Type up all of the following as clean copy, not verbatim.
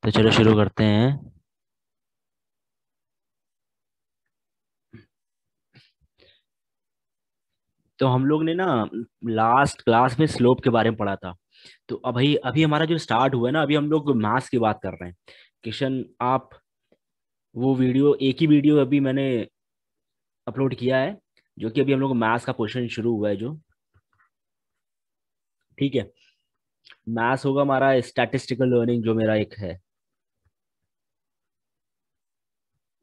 तो चलो शुरू करते हैं। तो हम लोग ने ना लास्ट क्लास में स्लोप के बारे में पढ़ा था। तो अभी अभी हमारा जो स्टार्ट हुआ है ना, अभी हम लोग मैथ्स की बात कर रहे हैं। किशन, आप वो वीडियो, एक ही वीडियो अभी मैंने अपलोड किया है, जो कि अभी हम लोग मैथ्स का पोर्शन शुरू हुआ है जो। ठीक है। मैथ्स होगा हमारा स्टैटिस्टिकल लर्निंग, जो मेरा एक है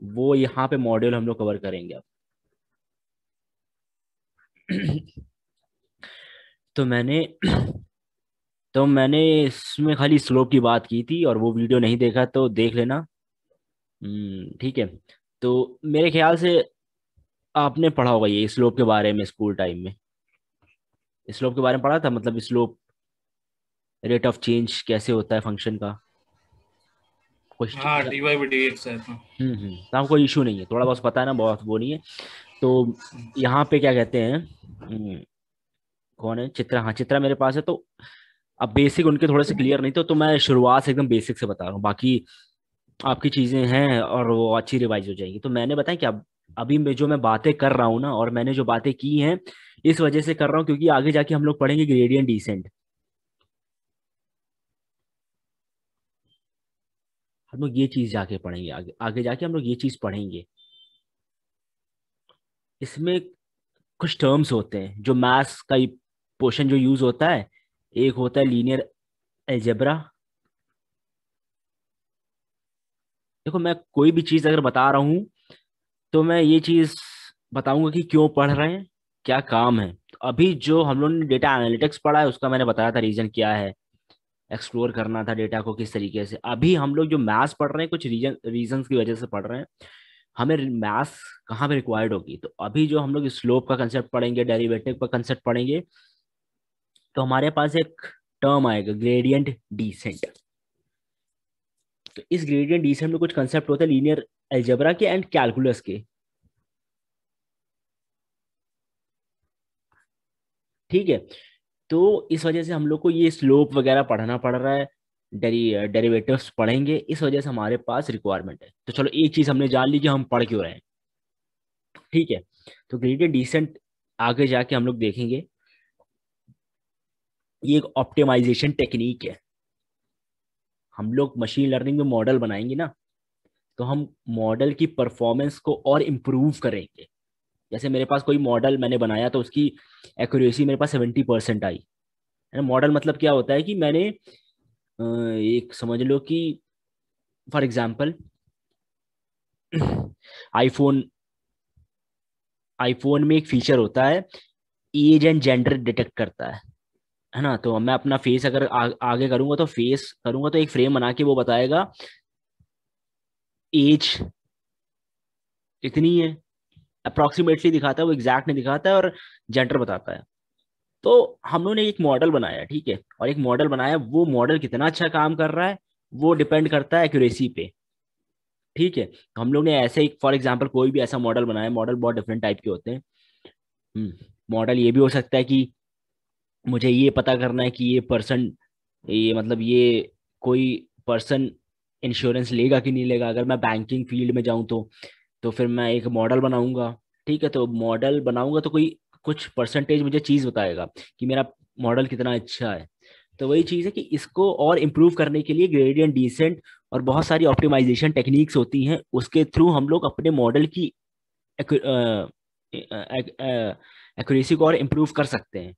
वो यहाँ पे मॉड्यूल हम लोग कवर करेंगे अब। तो मैंने इसमें खाली स्लोप की बात की थी, और वो वीडियो नहीं देखा तो देख लेना। ठीक है। तो मेरे ख्याल से आपने पढ़ा होगा ये स्लोप के बारे में स्कूल टाइम में। स्लोप के बारे में पढ़ा था, मतलब स्लोप रेट ऑफ चेंज कैसे होता है फंक्शन का कुछ। हाँ, D Y by D X है तो। तो आपको कोई इशू नहीं है, थोड़ा बहुत पता है ना, बहुत वो नहीं है। तो यहाँ पे क्या कहते हैं, कौन है चित्रा? हाँ, चित्रा मेरे पास है। तो अब बेसिक उनके थोड़े से क्लियर नहीं, तो मैं शुरुआत से एकदम बेसिक से बता रहा हूँ। बाकी आपकी चीजें हैं और वो अच्छी रिवाइज हो जाएगी। तो मैंने बताया कि अब अभी जो मैं बातें कर रहा हूँ ना, और मैंने जो बातें की हैं, इस वजह से कर रहा हूँ क्योंकि आगे जाके हम लोग पढ़ेंगे ग्रेडियंट डिसेंट। हम लोग ये चीज जाके पढ़ेंगे, आगे आगे जाके हम लोग ये चीज पढ़ेंगे। इसमें कुछ टर्म्स होते हैं जो मैथ्स का पोर्शन जो यूज होता है। एक होता है लीनियर अलजेब्रा। देखो, मैं कोई भी चीज अगर बता रहा हूँ तो मैं ये चीज बताऊंगा कि क्यों पढ़ रहे हैं, क्या काम है। तो अभी जो हम लोग ने डेटा एनालिटिक्स पढ़ा है उसका मैंने बताया था रीजन क्या है। एक्सप्लोर करना था डेटा को किस तरीके से। अभी हम लोग जो मैथ्स पढ़ रहे हैं कुछ रीजंस की वजह से पढ़ रहे हैं। हमें मैथ्स कहाँ पे रिक्वायर्ड होगी, तो अभी जो हम लोग स्लोप का कंसेप्ट पढ़ेंगे, डेरिवेटिव का कंसेप्ट पढ़ेंगे, तो हमारे पास एक टर्म आएगा ग्रेडियंट डिसेंट। तो इस ग्रेडियंट डिसेंट में कुछ कंसेप्ट होते हैं लीनियर अलजेब्रा के एंड कैलकुलस के। ठीक है। तो इस वजह से हम लोग को ये स्लोप वगैरह पढ़ना पड़ रहा है। डेरिवेटिव्स पढ़ेंगे, इस वजह से हमारे पास रिक्वायरमेंट है। तो चलो एक चीज हमने जान ली कि हम पढ़ क्यों रहे हैं। ठीक है। तो ग्रेडियंट डिसेंट आगे जाके हम लोग देखेंगे। ये एक ऑप्टिमाइजेशन टेक्निक है। हम लोग मशीन लर्निंग में मॉडल बनाएंगे ना, तो हम मॉडल की परफॉर्मेंस को और इम्प्रूव करेंगे। जैसे मेरे पास कोई मॉडल मैंने बनाया तो उसकी एक्यूरेसी मेरे पास 70% आई है ना। मॉडल मतलब क्या होता है कि मैंने एक समझ लो कि फॉर एग्जांपल आईफोन आईफोन में एक फीचर होता है, एज एंड जेंडर डिटेक्ट करता है ना। तो मैं अपना फेस अगर आगे करूंगा, तो फेस करूंगा तो एक फ्रेम बना के वो बताएगा एज इतनी है, अप्रोक्सीमेटली दिखाता है, वो एग्जैक्ट नहीं दिखाता है, और जेंडर बताता है। तो हम लोगों ने एक मॉडल बनाया, ठीक है, और एक मॉडल बनाया, वो मॉडल कितना अच्छा काम कर रहा है वो डिपेंड करता है एक्यूरेसी पे। ठीक है। तो हम लोग ने ऐसे ही फॉर एग्जांपल कोई भी ऐसा मॉडल बनाया। मॉडल बहुत डिफरेंट टाइप के होते हैं। मॉडल ये भी हो सकता है कि मुझे ये पता करना है कि ये पर्सन, ये मतलब ये कोई पर्सन इंश्योरेंस लेगा कि नहीं लेगा। अगर मैं बैंकिंग फील्ड में जाऊं तो फिर मैं एक मॉडल बनाऊंगा। ठीक है। तो मॉडल बनाऊंगा तो कोई कुछ परसेंटेज मुझे चीज बताएगा कि मेरा मॉडल कितना अच्छा है। तो वही चीज़ है कि इसको और इम्प्रूव करने के लिए ग्रेडियंट डिसेंट और बहुत सारी ऑप्टिमाइजेशन टेक्निक्स होती हैं, उसके थ्रू हम लोग अपने मॉडल की एक्यूरेसी को और इम्प्रूव कर सकते हैं,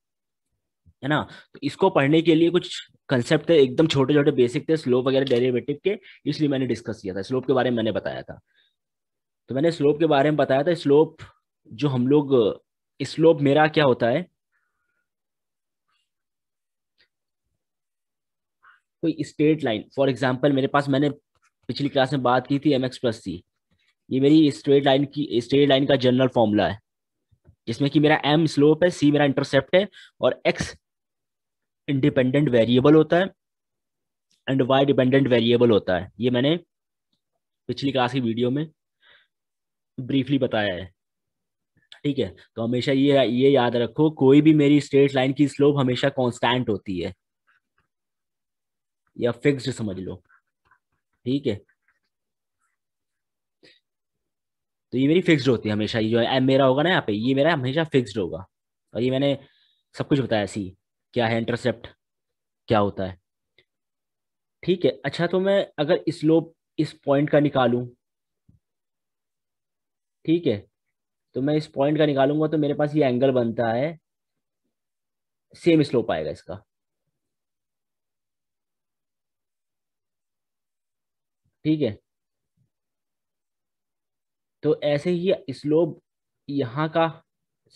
है ना। तो इसको पढ़ने के लिए कुछ कंसेप्ट थे, एकदम छोटे छोटे बेसिक थे स्लोप वगैरह डेरिवेटिव के। इसलिए मैंने डिस्कस किया था, स्लोप के बारे में मैंने बताया था। तो मैंने स्लोप के बारे में बताया था। स्लोप जो हम लोग, स्लोप मेरा क्या होता है, कोई स्ट्रेट लाइन फॉर एग्जांपल मेरे पास, मैंने पिछली क्लास में बात की थी एम एक्स प्लस सी। ये मेरी स्ट्रेट लाइन का जनरल फॉर्मूला है, जिसमें कि मेरा एम स्लोप है, सी मेरा इंटरसेप्ट है, और एक्स इंडिपेंडेंट वेरिएबल होता है एंड वाई डिपेंडेंट वेरिएबल होता है। ये मैंने पिछली क्लास की वीडियो में ब्रीफली बताया है। ठीक है। तो हमेशा ये याद रखो, कोई भी मेरी स्ट्रेट लाइन की स्लोप हमेशा कांस्टेंट होती है, या फिक्स्ड समझ लो। ठीक है, तो ये मेरी फिक्स्ड होती है हमेशा, ये जो एम मेरा होगा ना यहाँ पे, ये मेरा हमेशा फिक्स्ड होगा। और ये मैंने सब कुछ बताया सी, क्या है इंटरसेप्ट, क्या होता है। ठीक है, अच्छा तो मैं अगर स्लोप इस पॉइंट का निकालूं, ठीक है, तो मैं इस पॉइंट का निकालूंगा तो मेरे पास ये एंगल बनता है, सेम स्लोप आएगा इसका। ठीक है, तो ऐसे ही स्लोप यहाँ का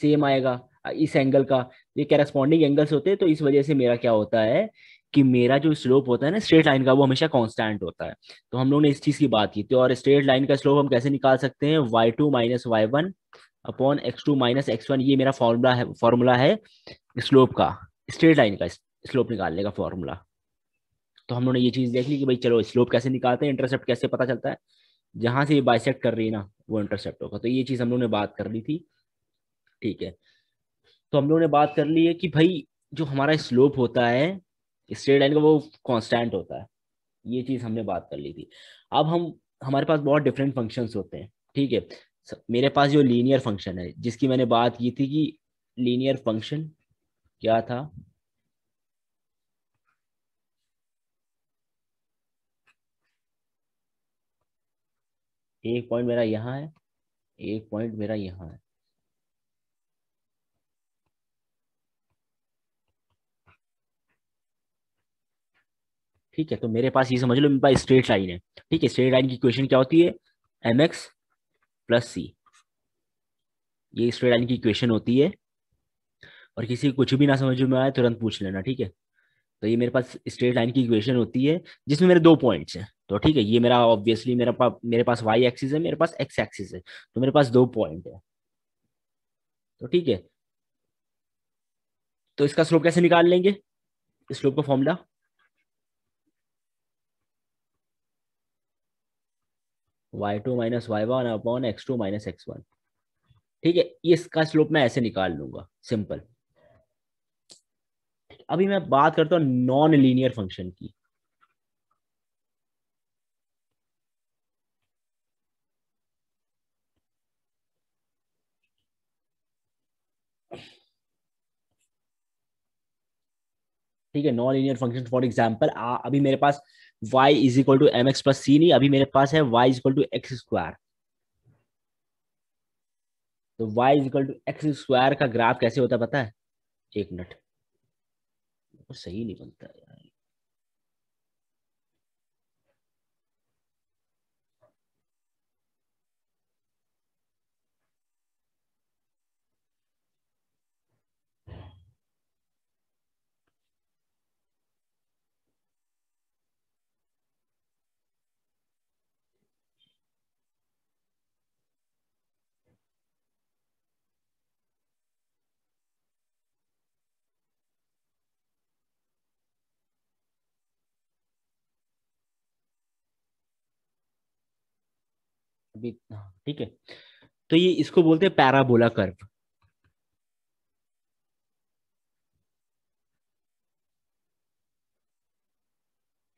सेम आएगा, इस एंगल का। ये कैरेस्पॉन्डिंग एंगल्स होते हैं, तो इस वजह से मेरा क्या होता है कि मेरा जो स्लोप होता है ना स्ट्रेट लाइन का, वो हमेशा कांस्टेंट होता है। तो हम लोग ने इस चीज की बात की थी। और स्ट्रेट लाइन का स्लोप हम कैसे निकाल सकते हैं, y2 minus Y one upon x2 minus x1। ये मेरा फॉर्मूला है स्लोप का, स्ट्रेट लाइन का स्लोप निकालने का फॉर्मूला। तो हम लोगों ने ये चीज देख ली कि भाई चलो स्लोप कैसे निकालते हैं, इंटरसेप्ट कैसे पता चलता है, जहां से ये बाइसेक्ट कर रही है ना वो इंटरसेप्ट होगा। तो ये चीज हम लोग ने बात कर ली थी। ठीक है, तो हम लोग ने बात कर ली है कि भाई जो हमारा स्लोप होता है स्ट्रेट लाइन का, वो कांस्टेंट होता है। ये चीज हमने बात कर ली थी। अब हम, हमारे पास बहुत डिफरेंट फंक्शंस होते हैं। ठीक है, मेरे पास जो लीनियर फंक्शन है जिसकी मैंने बात की थी कि लीनियर फंक्शन क्या था, एक पॉइंट मेरा यहाँ है, एक पॉइंट मेरा यहाँ है। ठीक है, तो मेरे पास ये समझ लो मेरे पास स्ट्रेट लाइन है। ठीक है, स्ट्रेट लाइन की इक्वेशन क्या होती है, एम एक्स प्लस सी। ये स्ट्रेट लाइन की इक्वेशन होती है। और किसी को कुछ भी ना समझ में आए तुरंत पूछ लेना, ठीक है। तो ये मेरे पास स्ट्रेट लाइन की इक्वेशन होती है जिसमें मेरे दो पॉइंट्स हैं। तो ठीक है, ये मेरा ऑब्वियसली मेरे पास वाई एक्सिस है, मेरे पास एक्स एक्सिस है, तो मेरे पास दो पॉइंट है। तो ठीक है, तो इसका स्लोप कैसे निकाल लेंगे, स्लोप का formula y2 minus Y one upon x2 minus x1। ठीक है, ये इसका स्लोप मैं ऐसे निकाल लूंगा, सिंपल। अभी मैं बात करता हूँ नॉन लीनियर फंक्शन की। ठीक है, non linear function for example, अभी मेरे पास y is equal to M x plus c नहीं, अभी मेरे पास है y is equal to x square. तो y is equal to x square का ग्राफ कैसे होता है पता है, एक मिनट, तो सही नहीं बनता यार। अभी हाँ, ठीक है, तो ये इसको बोलते हैं पैराबोला कर्व।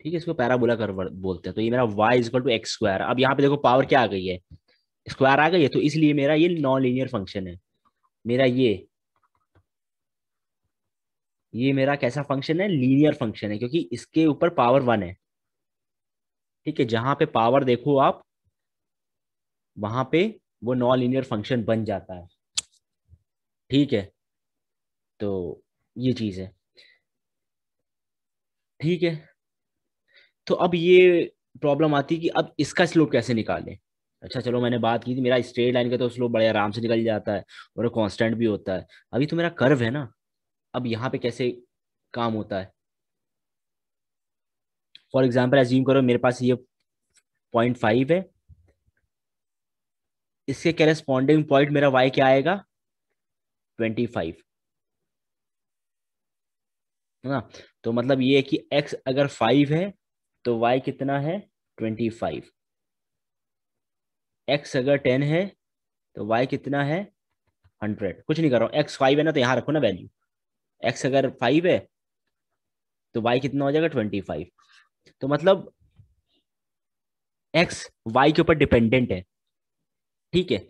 ठीक है, इसको पैराबोला कर्व बोलते हैं। तो ये मेरा y is equal to x square, अब यहाँ पे देखो पावर क्या आ गई है, स्क्वायर आ गई है, तो इसलिए मेरा ये नॉन लीनियर फंक्शन है। मेरा ये मेरा कैसा फंक्शन है, लीनियर फंक्शन है, क्योंकि इसके ऊपर पावर वन है। ठीक है, जहां पे पावर देखो आप, वहां पे वो नॉन लीनियर फंक्शन बन जाता है। ठीक है, तो ये चीज है। ठीक है, तो अब ये प्रॉब्लम आती है कि अब इसका स्लोप कैसे निकालें। अच्छा चलो, मैंने बात की थी मेरा स्ट्रेट लाइन का तो स्लोप बड़े आराम से निकल जाता है और कांस्टेंट भी होता है। अभी तो मेरा कर्व है ना, अब यहाँ पे कैसे काम होता है। फॉर एग्जाम्पल एज्यूम करो मेरे पास ये 0.5 है, इसके कैरेस्पॉन्डिंग पॉइंट मेरा y क्या आएगा, 25, है ना। तो मतलब ये है कि x अगर 5 है तो y कितना है, 25। x अगर 10 है तो y कितना है, 100। कुछ नहीं कर रहा हूँ, x 5 है ना तो यहाँ रखो ना वैल्यू। x अगर 5 है तो y कितना हो जाएगा, 25। तो मतलब एक्स वाई के ऊपर डिपेंडेंट है, ठीक है।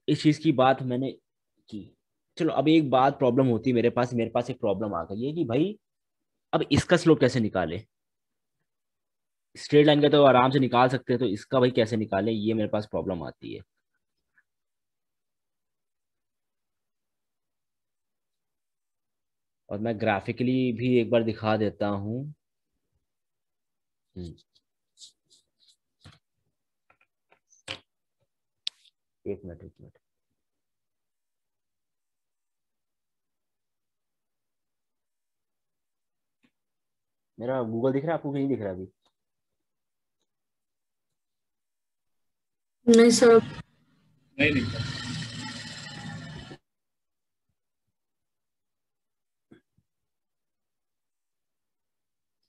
इस चीज की बात मैंने की। चलो अब एक बात प्रॉब्लम होती है मेरे पास एक प्रॉब्लम आ गई है कि भाई अब इसका स्लोप कैसे निकाले। स्ट्रेट लाइन का तो आराम से निकाल सकते हैं, तो इसका भाई कैसे निकालें, ये मेरे पास प्रॉब्लम आती है। और मैं ग्राफिकली भी एक बार दिखा देता हूँ। हम्म, एक मिनट एक मिनट। मेरा गूगल दिख रहा है आपको कि नहीं दिख रहा अभी? नहीं सर। नहीं दिखता।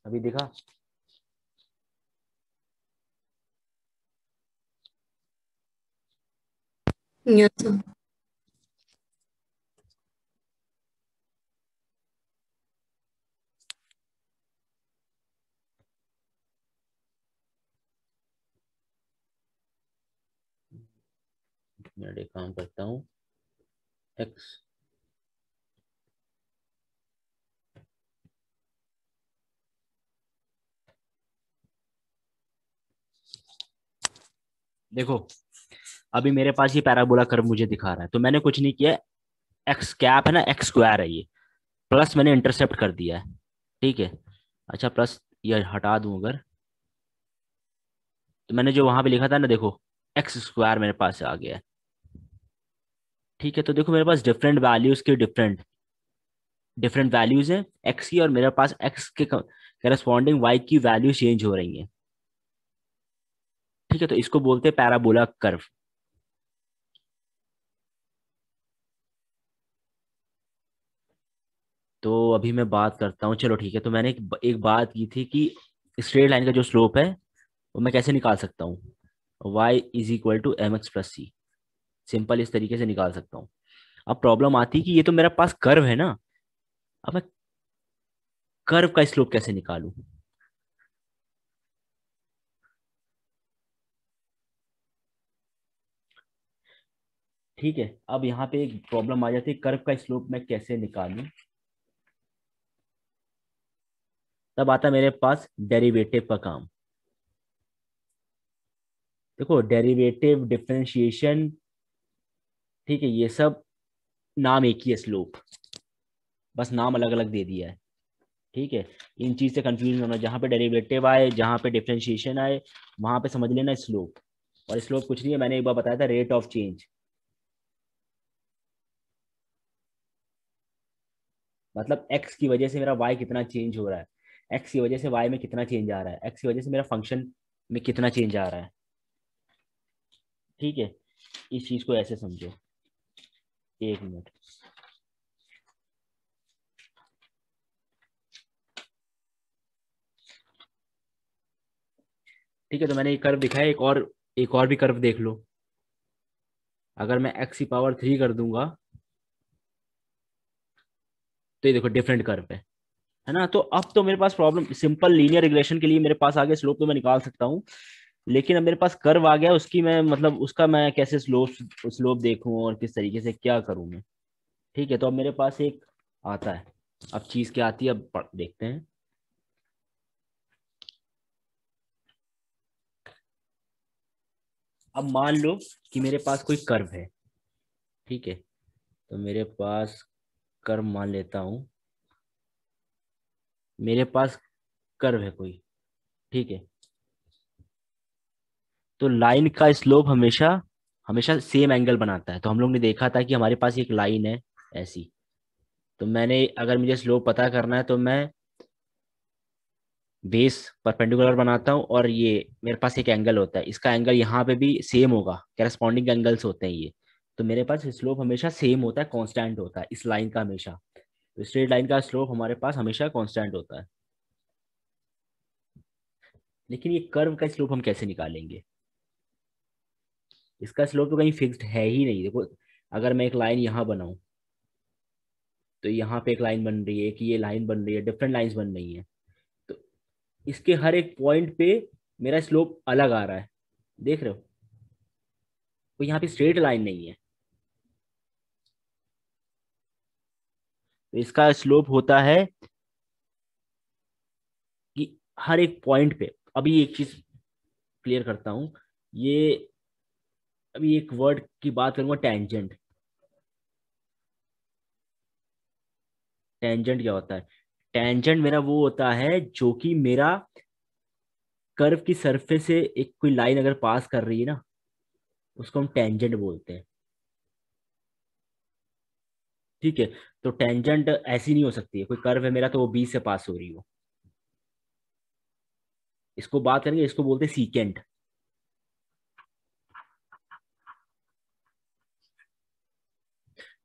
अभी दिखा? Yes sir. मैं एक काम करता हूँ। एक्स, देखो अभी मेरे पास ये पैराबोला कर्व मुझे दिखा रहा है, तो मैंने कुछ नहीं किया। एक्स कैप है ना, एक्स स्क्वायर है ये, प्लस मैंने इंटरसेप्ट कर दिया है, ठीक है। अच्छा प्लस ये हटा दूं अगर, तो मैंने जो वहां पे लिखा था ना, देखो एक्स स्क्वायर मेरे पास आ गया है, ठीक है। तो देखो मेरे पास डिफरेंट वैल्यूज के डिफरेंट डिफरेंट वैल्यूज हैं एक्स की, और मेरे पास एक्स के करस्पॉन्डिंग वाई की वैल्यू चेंज हो रही हैं, ठीक है। तो इसको बोलते हैं पैराबोला कर्व। तो अभी मैं बात करता हूँ, चलो ठीक है। तो मैंने एक बात की थी कि स्ट्रेट लाइन का जो स्लोप है वो मैं कैसे निकाल सकता हूँ। y is equal to M x plus C, simple इस तरीके से निकाल सकता हूँ। अब प्रॉब्लम आती है कि ये तो मेरा पास कर्व है ना, अब मैं कर्व का स्लोप कैसे निकालूं। ठीक है, अब यहाँ पे एक प्रॉब्लम आ जाती है, कर्व का स्लोप मैं कैसे निकालूं। तब आता है मेरे पास डेरिवेटिव का काम। देखो डेरिवेटिव, डिफरेंशिएशन, ठीक है, ये सब नाम एक ही है, स्लोप, बस नाम अलग अलग दे दिया है, ठीक है। इन चीज से कंफ्यूज होना, जहाँ पे डेरिवेटिव आए, जहाँ पे डिफरेंशिएशन आए, वहां पे समझ लेना स्लोप। और स्लोप कुछ नहीं है, मैंने एक बार बताया था, रेट ऑफ चेंज। मतलब एक्स की वजह से मेरा वाई कितना चेंज हो रहा है, एक्स की वजह से वाई में कितना चेंज आ रहा है, एक्स की वजह से मेरा फंक्शन में कितना चेंज आ रहा है, ठीक है। इस चीज को ऐसे समझो। एक मिनट। ठीक है, तो मैंने एक कर्व दिखाया, एक और भी कर्व देख लो। अगर मैं एक्स की पावर 3 कर दूंगा, तो ये देखो डिफरेंट कर्व है ना। तो अब तो मेरे पास प्रॉब्लम, सिंपल लीनियर रिग्रेशन के लिए मेरे पास आगे स्लोप तो मैं निकाल सकता हूँ, लेकिन अब मेरे पास कर्व आ गया, उसकी मैं मतलब उसका मैं कैसे स्लोप स्लोप देखूं और किस तरीके से क्या करूं मैं, ठीक है। तो अब मेरे पास एक आता है, अब चीज क्या आती है, अब देखते हैं। अब मान लो कि मेरे पास कोई कर्व है, ठीक है। तो मेरे पास कर्व मान लेता हूं, मेरे पास कर्व है कोई, ठीक है। तो लाइन का स्लोप हमेशा हमेशा सेम एंगल बनाता है। तो हम लोग ने देखा था कि हमारे पास एक लाइन है ऐसी, तो मैंने अगर मुझे स्लोप पता करना है, तो मैं बेस परपेंडिकुलर बनाता हूँ, और ये मेरे पास एक एंगल होता है, इसका एंगल यहाँ पे भी सेम होगा, कैरेस्पॉन्डिंग एंगल्स होते हैं ये। तो मेरे पास स्लोप हमेशा सेम होता है, कांस्टेंट होता है इस लाइन का हमेशा। तो स्ट्रेट लाइन का स्लोप हमारे पास हमेशा कांस्टेंट होता है। लेकिन ये कर्व का स्लोप हम कैसे निकालेंगे? इसका स्लोप तो कहीं फिक्स्ड है ही नहीं। देखो अगर मैं एक लाइन यहाँ बनाऊं, तो यहाँ पे एक लाइन बन रही है, कि ये लाइन बन रही है, डिफरेंट लाइंस बन रही हैं, तो इसके हर एक पॉइंट पे मेरा स्लोप अलग आ रहा है, देख रहे हो? कोई यहाँ पे स्ट्रेट लाइन नहीं है, तो इसका स्लोप होता है कि हर एक पॉइंट पे, अभी एक चीज क्लियर करता हूँ, ये अभी एक वर्ड की बात करूंगा, टेंजेंट। टेंजेंट क्या होता है? टेंजेंट मेरा वो होता है जो कि मेरा कर्व की सरफेस से एक कोई लाइन अगर पास कर रही है ना, उसको हम टेंजेंट बोलते हैं। ठीक है, तो टेंजेंट ऐसी नहीं हो सकती है, कोई कर्व है मेरा तो वो बीच से पास हो रही हो, इसको बात करेंगे, इसको बोलते हैं सीकेंट।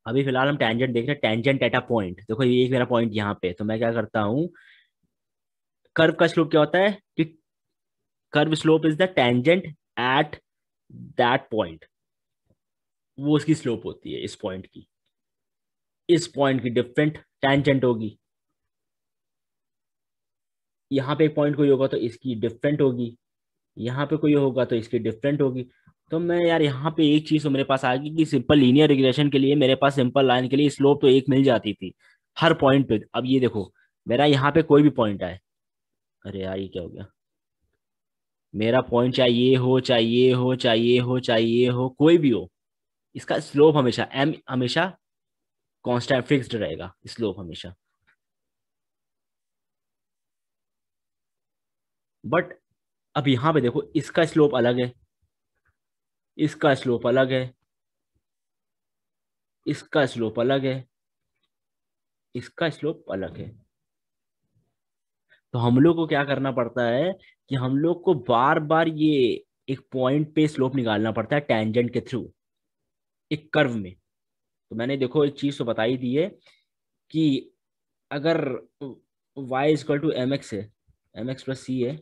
अभी फिलहाल हम टेंजेंट देख रहे हैं, टेंजेंट एट अ पॉइंट। देखो ये एक मेरा पॉइंट यहाँ पे, तो मैं क्या करता हूँ, कर्व का स्लोप क्या होता है कि curve slope is the tangent at that point, वो उसकी स्लोप होती है इस पॉइंट की। इस पॉइंट की डिफरेंट टेंजेंट होगी, यहाँ पे एक पॉइंट कोई होगा तो इसकी डिफरेंट होगी, यहाँ पे कोई होगा तो इसकी डिफरेंट होगी। तो मैं यार यहाँ पे एक चीज तो मेरे पास आ गई कि सिंपल लीनियर रिग्रेशन के लिए मेरे पास सिंपल लाइन के लिए स्लोप तो एक मिल जाती थी हर पॉइंट पे। अब ये देखो, मेरा यहाँ पे कोई भी पॉइंट आए, अरे यार ये क्या हो गया, मेरा पॉइंट चाहे ये हो, चाहे ये हो, चाहे ये हो, चाहे ये हो, कोई भी हो, इसका स्लोप हमेशा एम, हमेशा कांस्टेंट फिक्स्ड रहेगा स्लोप हमेशा। बट अब यहाँ पे देखो, इसका स्लोप अलग है, इसका स्लोप अलग है, इसका स्लोप अलग है, इसका स्लोप अलग है। तो हम लोग को क्या करना पड़ता है कि हम लोग को बार बार ये एक पॉइंट पे स्लोप निकालना पड़ता है टेंजेंट के थ्रू, एक कर्व में। तो मैंने देखो एक चीज तो बताई दी है कि अगर y equal to M X है, एम एक्स प्लस सी है,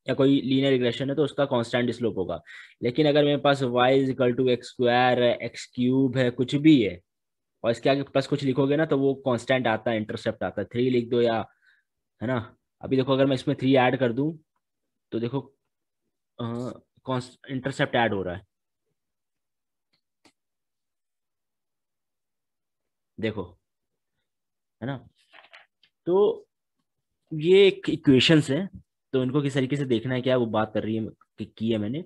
या कोई लीनियर रिग्रेशन है तो उसका कांस्टेंट स्लोप होगा। लेकिन अगर मेरे पास y equal to x square है, एक्स क्यूब है, कुछ भी है, और इसके आगे प्लस कुछ लिखोगे ना तो वो कांस्टेंट आता है, इंटरसेप्ट आता है, 3 लिख दो या, है ना? अभी देखो अगर मैं इसमें 3 ऐड कर दूं तो देखो इंटरसेप्ट ऐड हो रहा है, देखो, है ना? तो ये एक इक्वेशंस है, तो इनको किस तरीके से देखना है क्या वो बात कर रही है की है मैंने।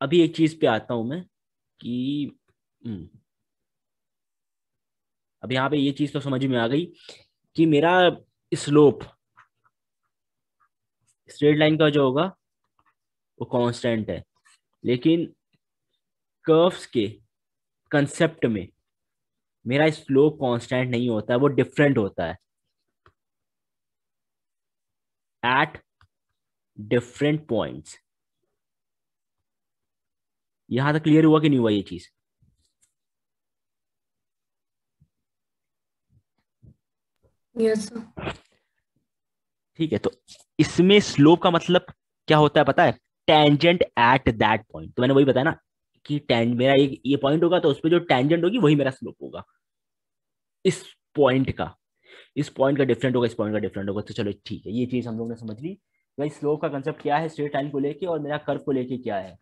अभी एक चीज पे आता हूं मैं कि अब यहाँ पे ये चीज तो समझ में आ गई कि मेरा स्लोप स्ट्रेट लाइन का जो होगा वो कांस्टेंट है, लेकिन कर्व्स के कंसेप्ट में मेरा स्लोप कांस्टेंट नहीं होता है, वो डिफरेंट होता है एट डिफरेंट पॉइंट्स। यहां तक क्लियर हुआ कि नहीं हुआ ये चीज? Yes sir. ठीक है, तो इसमें स्लोप का मतलब क्या होता है पता है? Tangent at that point. तो मैंने वही बताया ना कि टेंज मेरा एक ये पॉइंट होगा तो उस पर जो टेंजेंट होगी वही मेरा स्लोप होगा इस पॉइंट का। इस पॉइंट का डिफरेंट होगा, इस पॉइंट का डिफरेंट होगा। तो चलो ठीक है, ये चीज हम लोग ने समझ ली। भाई स्लोप का कंसेप्ट क्या है स्ट्रेट लाइन को लेके, और मेरा कर्व को लेके क्या है।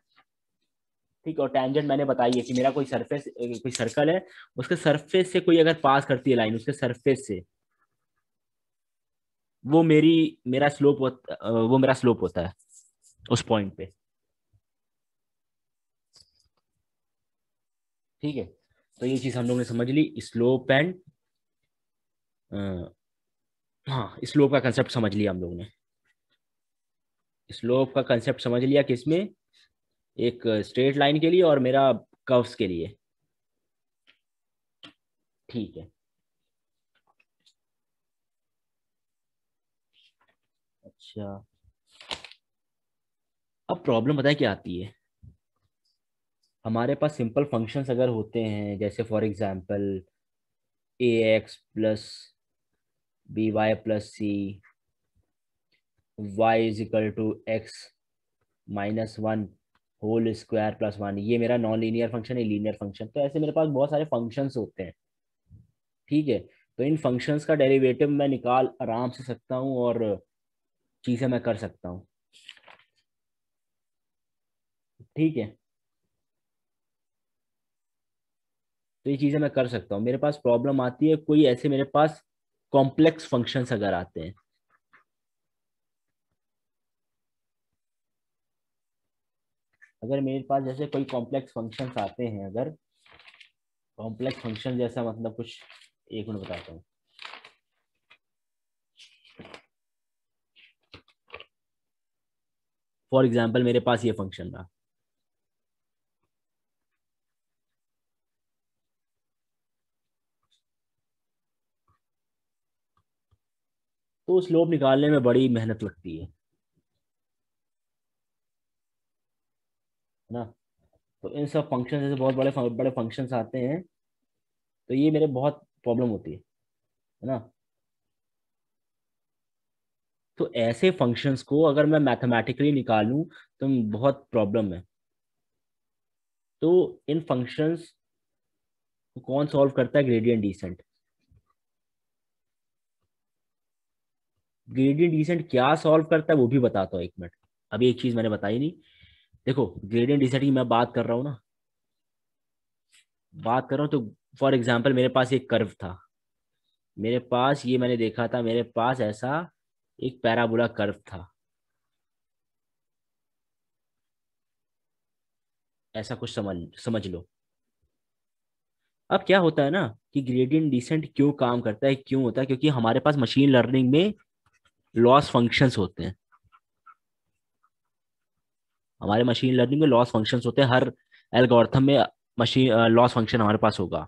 ठीक है, और टेंजेंट मैंने बताई है कि मेरा कोई सरफेस, कोई सर्कल है, उसके सरफेस से कोई अगर पास करती है लाइन, उसके सरफेस से, वो मेरी मेरा स्लोप वो मेरा स्लोप होता है उस पॉइंट पे। ठीक है, तो ये चीज हम लोग ने समझ ली, स्लोप एंड, हाँ स्लोप का कंसेप्ट समझ लिया हम लोग ने। स्लोप का कंसेप्ट समझ लिया किसमें? एक स्ट्रेट लाइन के लिए और मेरा कर्व्स के लिए। ठीक है, अच्छा, अब प्रॉब्लम पता है क्या आती है? हमारे पास सिंपल फंक्शंस अगर होते हैं, जैसे for example A X plus B Y plus C, Y is equal to X minus one whole square plus one, ये मेरा नॉन लीनियर फंक्शन है, लीनियर फंक्शन। तो ऐसे मेरे पास बहुत सारे फंक्शंस होते हैं। ठीक है, तो इन फंक्शंस का डेरिवेटिव मैं निकाल आराम से सकता हूँ और चीज़ें मैं कर सकता हूँ। ठीक है, तो ये चीजें मैं कर सकता हूँ। मेरे पास प्रॉब्लम आती है कोई ऐसे, मेरे पास कॉम्प्लेक्स फंक्शंस अगर आते हैं, अगर मेरे पास जैसे कोई कॉम्प्लेक्स फंक्शंस आते हैं, अगर कॉम्प्लेक्स फंक्शन जैसा मतलब कुछ, एक मिनट बताता हूँ। फॉर एग्जाम्पल मेरे पास ये फंक्शन रहा, तो स्लोप निकालने में बड़ी मेहनत लगती है ना। तो इन सब फंक्शन जैसे बहुत बड़े बड़े फंक्शंस आते हैं, तो ये मेरे बहुत प्रॉब्लम होती है ना। तो ऐसे फंक्शंस को अगर मैं मैथमेटिकली निकालूं तो बहुत प्रॉब्लम है। तो इन फंक्शंस को कौन सॉल्व करता है? Gradient descent. ग्रेडियंट डिसेंट क्या सॉल्व करता है वो भी बताता हूँ, एक मिनट। अभी एक चीज मैंने बताई नहीं। देखो, ग्रेडियंट डिसेंट की मैं बात कर रहा हूँ ना, बात कर रहा हूँ तो फॉर एग्जाम्पल मेरे पास एक कर्व था, मेरे पास ये मैंने देखा था, मेरे पास ऐसा एक पैराबोला कर्व था, ऐसा कुछ समझ समझ लो। अब क्या होता है ना कि ग्रेडियंट डिसेंट क्यों काम करता है, क्यों होता है? क्योंकि हमारे पास मशीन लर्निंग में लॉस फंक्शंस होते हैं। हमारे मशीन लर्निंग में लॉस फंक्शंस होते हैं, हर एल्गोरिथम में मशीन लॉस फंक्शन हमारे पास होगा।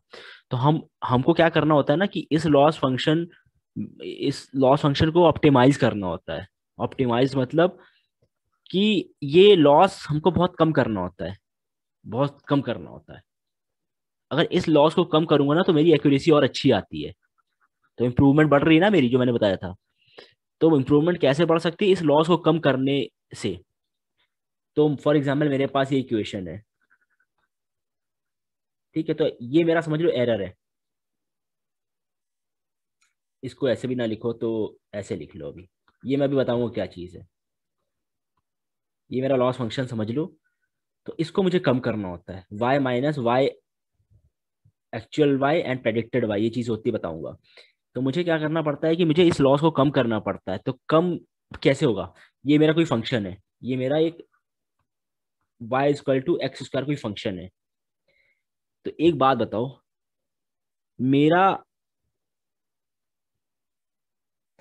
तो हमको क्या करना होता है ना कि इस लॉस फंक्शन को ऑप्टिमाइज करना होता है। ऑप्टिमाइज मतलब कि ये लॉस हमको बहुत कम करना होता है, बहुत कम करना होता है। अगर इस लॉस को कम करूंगा ना तो मेरी एक्यूरेसी और अच्छी आती है, तो इंप्रूवमेंट बढ़ रही है ना मेरी, जो मैंने बताया था। तो इंप्रूवमेंट कैसे बढ़ सकती है? इस लॉस को कम करने से। तो फॉर एग्जाम्पल मेरे पास ये इक्वेशन है, ठीक है, तो ये मेरा समझ लो एरर है। इसको ऐसे भी ना लिखो तो ऐसे लिख लो अभी। ये मैं भी बताऊंगा क्या चीज़ है। ये मेरा लॉस फंक्शन समझ लो। तो इसको मुझे कम करना होता है, y minus Y, actual y and predicted y, ये चीज़ होती है, बताऊंगा। तो मुझे क्या करना पड़ता है कि मुझे इस लॉस को कम करना पड़ता है। तो कम कैसे होगा? ये मेरा कोई फंक्शन है, ये मेरा एक y equal to x square कोई फंक्शन है। तो एक बात बताओ, मेरा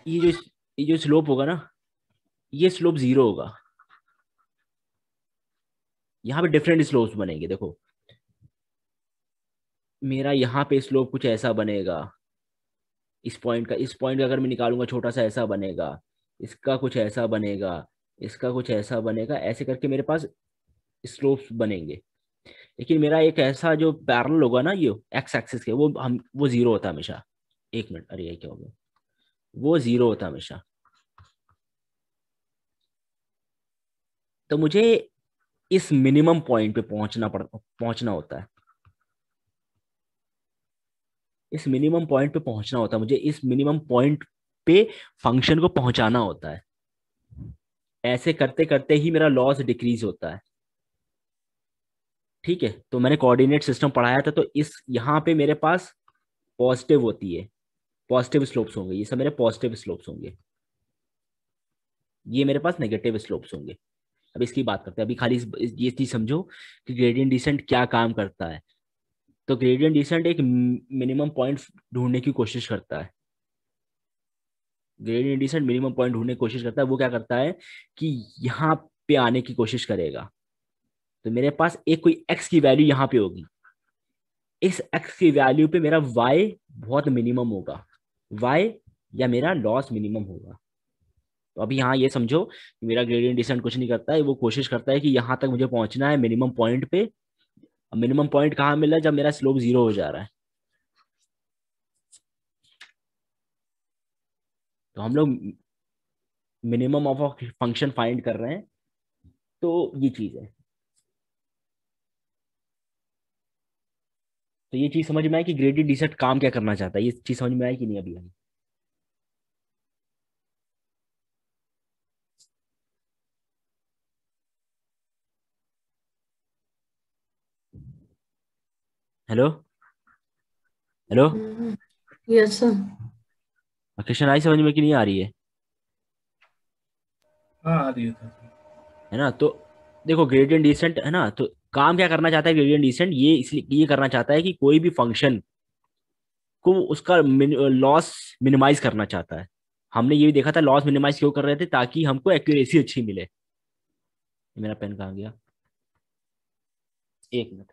ये जो ये जो स्लोप होगा ना, ये स्लोप जीरो होगा। यहाँ पे डिफरेंट स्लोप्स बनेंगे, देखो। मेरा यहाँ पे स्लोप कुछ ऐसा बनेगा, इस पॉइंट का अगर मैं निकालूंगा छोटा सा ऐसा बनेगा, इसका कुछ ऐसा बनेगा, इसका कुछ ऐसा बनेगा, ऐसे करके मेरे पास स्लोप्स बनेंगे। लेकिन मेरा एक ऐसा जो पैरेलल होगा ना, ये एक्स एक्सिस के, वो जीरो होता है हमेशा। एक मिनट, अरे ये क्या हो गया? वो जीरो होता है हमेशा। तो मुझे इस मिनिमम पॉइंट पे पहुंचना होता है। इस मिनिमम पॉइंट पे पहुंचना होता है मुझे, इस मिनिमम पॉइंट पे फंक्शन को पहुंचाना होता है। ऐसे करते करते ही मेरा लॉस डिक्रीज होता है। ठीक है, तो मैंने कोऑर्डिनेट सिस्टम पढ़ाया था, तो इस यहाँ पे मेरे पास पॉजिटिव होती है, पॉजिटिव स्लोप्स होंगे, ये सब मेरे पॉजिटिव स्लोप्स होंगे। ये मेरे पास नेगेटिव स्लोप्स होंगे। अब इसकी बात करते हैं, अभी खाली ये चीज समझो कि ग्रेडियंट डिसेंट क्या काम करता है। तो ग्रेडियंट डिसेंट एक मिनिमम पॉइंट ढूंढने की कोशिश करता है। ग्रेडियंट डिसेंट मिनिमम पॉइंट ढूंढने की कोशिश करता है। वो क्या करता है कि यहाँ पे आने की कोशिश करेगा। तो मेरे पास एक कोई एक्स की वैल्यू यहाँ पे होगी, इस एक्स की वैल्यू पे मेरा वाई बहुत मिनिमम होगा, वाई या मेरा लॉस मिनिमम होगा। तो अभी यहाँ ये समझो कि मेरा ग्रेडियंट डिसेंट कुछ नहीं करता है, वो कोशिश करता है कि यहाँ तक मुझे पहुंचना है मिनिमम पॉइंट पे। मिनिमम पॉइंट कहाँ मिल रहा है? जब मेरा स्लोप जीरो हो जा रहा है। तो हम लोग minimum of a function find कर रहे हैं, तो ये चीज है। तो ये चीज समझ में आई कि ग्रेडियंट डिसेंट काम क्या करना चाहता है, ये चीज समझ में आई कि नहीं अभी? Hello hello. Yes sir. Question I समझ में कि नहीं आ रही हाँ आ रही है सर। है ना? तो देखो ग्रेडियंट डिसेंट है ना, तो काम क्या करना चाहता है ग्रेडियंट डिसेंट, ये इसलिए ये करना चाहता है कि कोई भी फंक्शन को उसका लॉस मिनिमाइज करना चाहता है। हमने ये भी देखा था लॉस मिनिमाइज क्यों कर रहे थे, ताकि हमको एक्यूरेसी अच्छी मिले। ये मेरा पेन कहाँ गया? एक मिनट।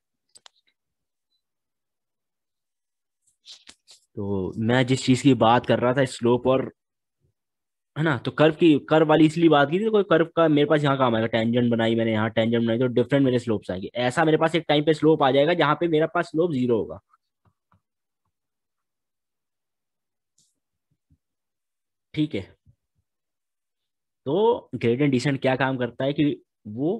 तो मैं जिस चीज की बात कर रहा था स्लोप और है ना, तो कर्व वाली इसलिए बात की थी, तो कोई कर्व का मेरे पास यहाँ काम आएगा, टेंजेंट बनाई मैंने, यहाँ टेंजेंट बनाई, तो डिफरेंट मेरे स्लोप्स आएंगे। ऐसा मेरे पास एक टाइम पे स्लोप आ जाएगा जहां पे मेरा पास स्लोप जीरो होगा। ठीक है। तो ग्रेडियंट डिसेंट क्या काम करता है कि वो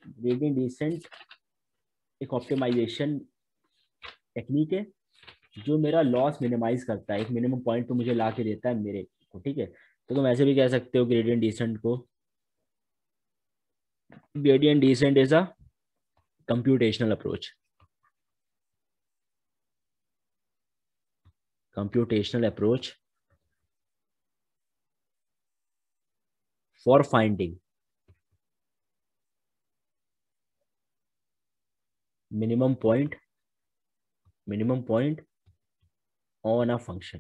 ग्रेडियंट डिसेंट एक ऑप्टिमाइजेशन टेक्निक है जो मेरा लॉस मिनिमाइज करता है, एक मिनिमम पॉइंट तो मुझे ला के देता है मेरे को। ठीक है, तो तुम ऐसे भी कह सकते हो ग्रेडियंट डिसेंट को, gradient descent is a computational approach, computational approach for finding minimum point, minimum point on a function.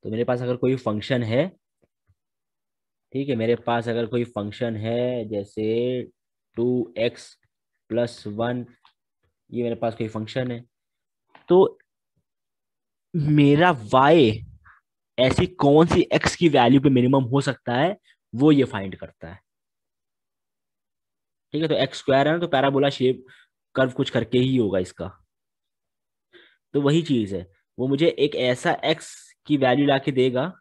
तो मेरे पास अगर कोई फंक्शन है, ठीक है, मेरे पास अगर कोई फंक्शन है जैसे 2x+1, ये मेरे पास कोई फंक्शन है, तो मेरा y ऐसी कौन सी x की वैल्यू पे मिनिमम हो सकता है, वो ये फाइंड करता है। ठीक है, तो एक्स स्क्वायर है ना, तो पैराबोला शेप कर्व कुछ करके ही होगा इसका। तो वही चीज है, वो मुझे एक ऐसा x की वैल्यू ला के देगा,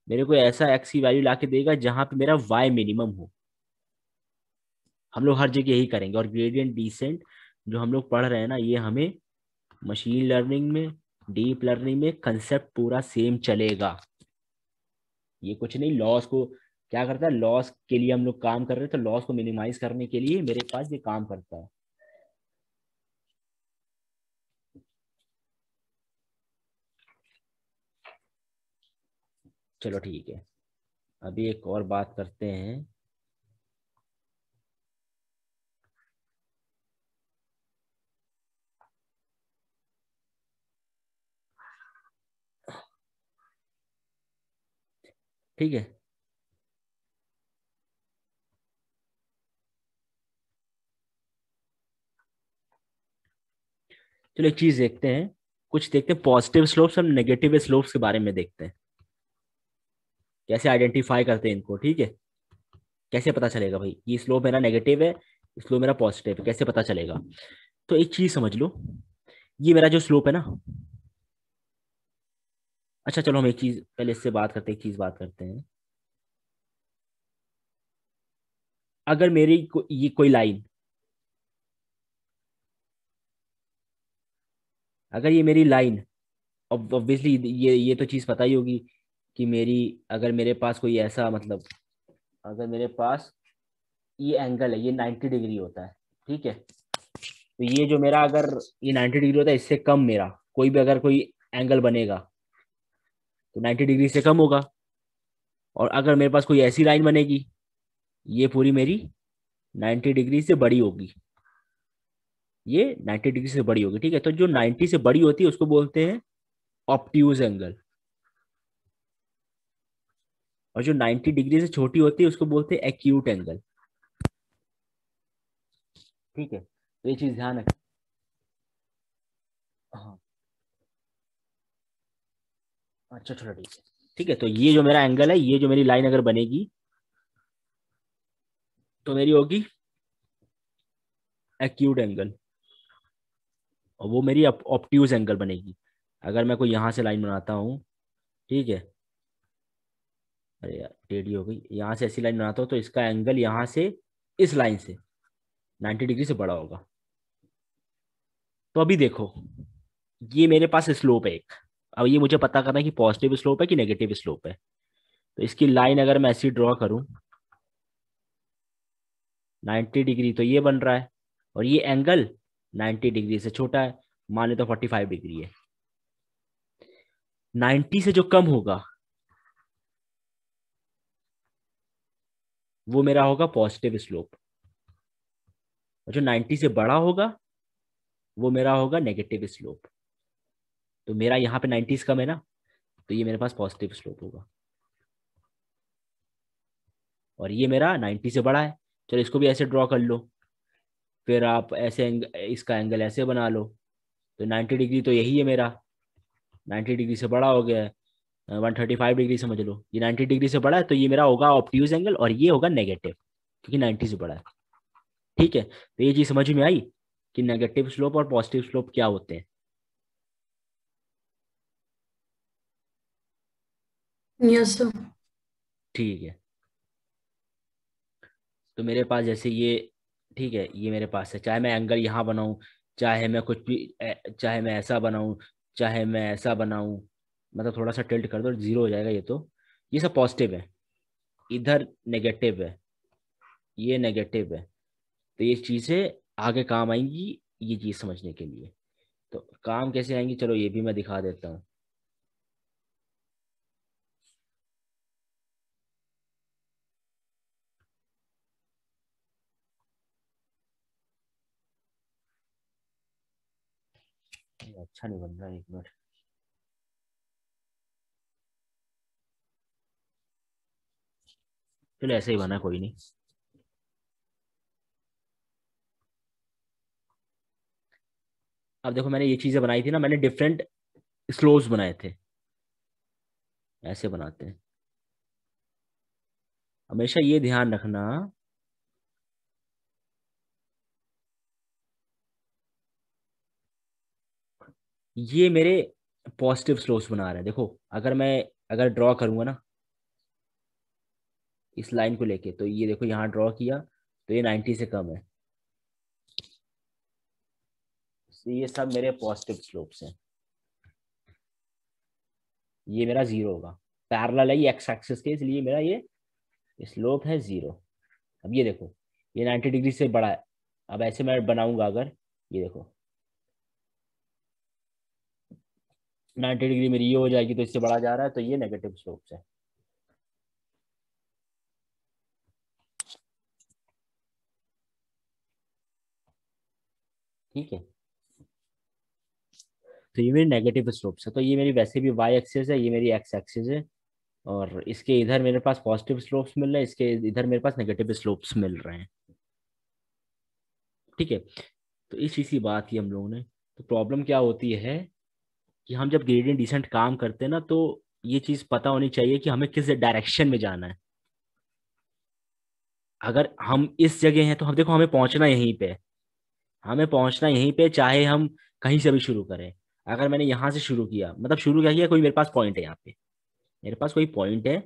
मेरे को ऐसा x की वैल्यू ला के देगा जहां पे मेरा y मिनिमम हो। हम लोग हर जगह यही करेंगे, और ग्रेडियंट डिसेंट जो हम लोग पढ़ रहे हैं ना, ये हमें मशीन लर्निंग में, डीप लर्निंग में कंसेप्ट पूरा सेम चलेगा। ये कुछ नहीं, लॉस को क्या करता है, लॉस के लिए हम लोग काम कर रहे हैं, तो लॉस को मिनिमाइज करने के लिए मेरे पास ये काम करता है। चलो ठीक है, अभी एक और बात करते हैं। ठीक है, चलो एक चीज देखते हैं, कुछ देखते हैं पॉजिटिव स्लोप्स और नेगेटिव स्लोप्स के बारे में देखते हैं, कैसे आइडेंटिफाई करते हैं इनको। ठीक है, कैसे पता चलेगा भाई ये स्लोप मेरा नेगेटिव है, स्लोप मेरा पॉजिटिव है, कैसे पता चलेगा? तो एक चीज समझ लो, ये मेरा जो स्लोप है ना, अच्छा चलो हम एक चीज पहले इससे बात करते हैं, एक चीज बात करते हैं। अगर ये कोई लाइन, अगर ये मेरी लाइन, अब ऑब्वियसली ये तो चीज पता ही होगी कि मेरी, अगर मेरे पास कोई ऐसा मतलब, अगर मेरे पास ये एंगल है, ये 90 डिग्री होता है। ठीक है, तो ये जो मेरा, अगर ये 90 डिग्री होता है, इससे कम मेरा कोई भी अगर कोई एंगल बनेगा तो 90 डिग्री से कम होगा। और अगर मेरे पास कोई ऐसी लाइन बनेगी, ये पूरी मेरी 90 डिग्री से बड़ी होगी, ये 90 डिग्री से बड़ी होगी। ठीक है, तो जो 90 से बड़ी होती है उसको बोलते हैं ऑप्ट्यूज एंगल, और जो 90 डिग्री से छोटी होती है उसको बोलते हैं एक्यूट एंगल। ठीक है, तो ये चीज ध्यान रखें। हाँ, अच्छा चलो ठीक है। ठीक है, तो ये जो मेरा एंगल है, ये जो मेरी लाइन अगर बनेगी तो मेरी होगी एक्यूट एंगल, और वो मेरी ऑप्ट्यूज एंगल बनेगी। अगर मैं कोई यहाँ से लाइन बनाता हूँ, ठीक है, अरे यार टेढ़ी हो गई, यहाँ से ऐसी लाइन बनाता हूँ तो इसका एंगल यहाँ से इस लाइन से 90 डिग्री से बड़ा होगा। तो अभी देखो, ये मेरे पास स्लोप है एक, अब ये मुझे पता करना है कि पॉजिटिव स्लोप है कि नेगेटिव स्लोप है। तो इसकी लाइन अगर मैं ऐसी ड्रॉ करूं, 90 डिग्री तो ये बन रहा है, और ये एंगल 90 डिग्री से छोटा है, मान ले तो 45 डिग्री है। 90 से जो कम होगा वो मेरा होगा पॉजिटिव स्लोप, और जो 90 से बड़ा होगा वो मेरा होगा नेगेटिव स्लोप। तो मेरा यहाँ पे 90 कम है ना, तो ये मेरे पास पॉजिटिव स्लोप होगा। और ये मेरा 90 से बड़ा है, चलो इसको भी ऐसे ड्रॉ कर लो। फिर आप ऐसे इसका एंगल ऐसे बना लो, तो 90 डिग्री तो यही है मेरा, 90 डिग्री से बड़ा हो गया है। 135 डिग्री समझ लो, ये 90 डिग्री से बड़ा है, तो ये मेरा होगा ऑब्ट्यूज एंगल, और ये होगा नेगेटिव क्योंकि 90 से बड़ा है। ठीक है, तो ये चीज समझ में आई कि नेगेटिव स्लोप और पॉजिटिव स्लोप क्या होते हैं। Yes sir. ठीक है, तो मेरे पास जैसे ये, ठीक है, ये मेरे पास है, चाहे मैं एंगल यहाँ बनाऊं, चाहे मैं कुछ भी चाहे मैं ऐसा बनाऊं, चाहे मैं ऐसा बनाऊं, मतलब थोड़ा सा टिल्ट कर दो, जीरो हो जाएगा ये तो। ये सब पॉजिटिव है, इधर नेगेटिव है, ये नेगेटिव है। तो ये चीज़ें आगे काम आएंगी ये चीज़ समझने के लिए। तो काम कैसे आएंगी, चलो ये भी मैं दिखा देता हूँ। ये अच्छा नहीं बन रहा, एक मिनट। चलो ऐसे ही बना, कोई नहीं। अब देखो, मैंने ये चीज़ें बनाई थी ना, मैंने डिफरेंट स्लोप्स बनाए थे, ऐसे बनाते हैं। हमेशा ये ध्यान रखना, ये मेरे पॉजिटिव स्लोप्स बना रहे हैं। देखो, अगर ड्रॉ करूंगा ना इस लाइन को लेके, तो ये देखो यहाँ ड्रॉ किया, तो ये 90 से कम है, तो ये सब मेरे पॉजिटिव स्लोप्स हैं। ये मेरा जीरो होगा, पैरेलल है ये एक्स एक्सिस के, इसलिए मेरा ये स्लोप है जीरो। अब ये देखो, ये 90 डिग्री से बड़ा है। अब ऐसे मैं बनाऊंगा अगर, ये देखो 90 डिग्री मेरी ये हो जाएगी, तो इससे बड़ा जा रहा है, तो ये नेगेटिव स्लोप है। ठीक है, तो ये मेरी नेगेटिव स्लोप्स है, तो ये मेरी वैसे भी वाई एक्सिस है, ये मेरी एक्स एक्सिस है। और इसके इधर मेरे पास पॉजिटिव स्लोप्स मिल रहे हैं, इसके इधर मेरे पास नेगेटिव स्लोप्स मिल रहे हैं। ठीक है, तो इस चीज की बात की हम लोगों ने। तो प्रॉब्लम क्या होती है कि हम जब ग्रेडियंट डिसेंट काम करते हैं ना, तो ये चीज पता होनी चाहिए कि हमें किस डायरेक्शन में जाना है। अगर हम इस जगह हैं तो हम देखो, हमें पहुंचना यहीं पे है, हमें पहुंचना यहीं पे, चाहे हम कहीं से भी शुरू करें। अगर मैंने यहां से शुरू किया, मतलब शुरू क्या किया, कोई मेरे पास पॉइंट है यहाँ पे, मेरे पास कोई पॉइंट है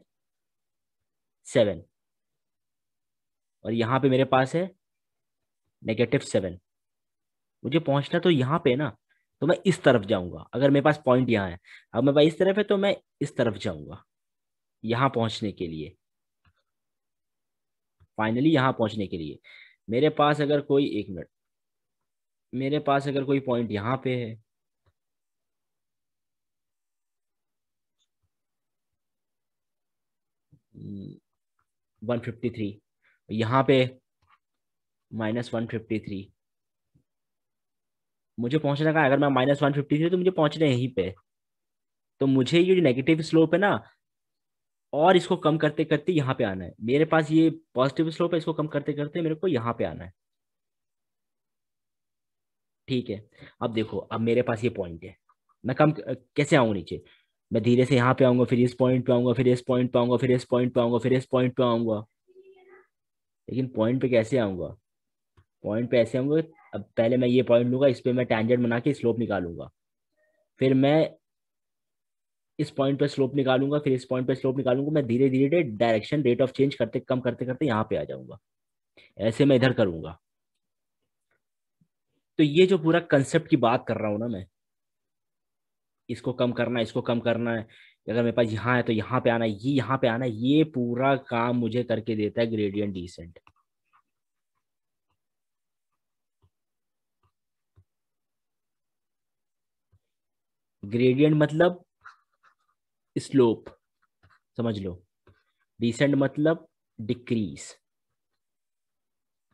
7, और यहाँ पे मेरे पास है -7। मुझे पहुंचना तो यहाँ पे है ना, तो मैं इस तरफ जाऊंगा। अगर मेरे पास पॉइंट यहाँ है, अब मेरे पास इस तरफ है, तो मैं इस तरफ जाऊंगा यहाँ पहुंचने के लिए। फाइनली यहाँ पहुंचने के लिए मेरे पास अगर कोई, एक मिनट, मेरे पास अगर कोई पॉइंट यहाँ पे है, 153, यहाँ पे -153, मुझे पहुंचना कहाँ है? अगर मैं -153, तो मुझे पहुंचना यहीं पे है। तो मुझे ये जो नेगेटिव स्लोप है ना, और इसको कम करते करते यहाँ पे आना है। मेरे पास ये पॉजिटिव स्लोप है, इसको कम करते करते मेरे को यहाँ पे आना है। ठीक है, अब देखो, अब मेरे पास ये पॉइंट है, मैं कम कैसे आऊँ नीचे? मैं धीरे से यहाँ पे आऊंगा, फिर इस पॉइंट पे आऊंगा, फिर इस पॉइंट पे आऊंगा, फिर इस पॉइंट पे आऊंगा, फिर इस पॉइंट पे आऊंगा। लेकिन पॉइंट पे कैसे आऊंगा? पॉइंट पे ऐसे आऊंगा, अब पहले मैं ये पॉइंट लूंगा, इस पे मैं टैंजेंट बना के स्लोप निकालूंगा, फिर मैं इस पॉइंट पे स्लोप निकालूंगा, फिर इस पॉइंट पे स्लोप निकालूंगा। मैं धीरे धीरे डायरेक्शन रेट ऑफ चेंज करते कम करते करते यहाँ पे आ जाऊंगा। ऐसे मैं इधर करूंगा। तो ये जो पूरा कंसेप्ट की बात कर रहा हूँ ना मैं, इसको कम करना है, इसको कम करना है, अगर मेरे पास यहाँ है तो यहाँ पे आना है, ये यहाँ पे आना है, ये पूरा काम मुझे करके देता है ग्रेडियंट डिसेंट। ग्रेडियंट मतलब स्लोप, समझ लो। डिसेंट मतलब डिक्रीज।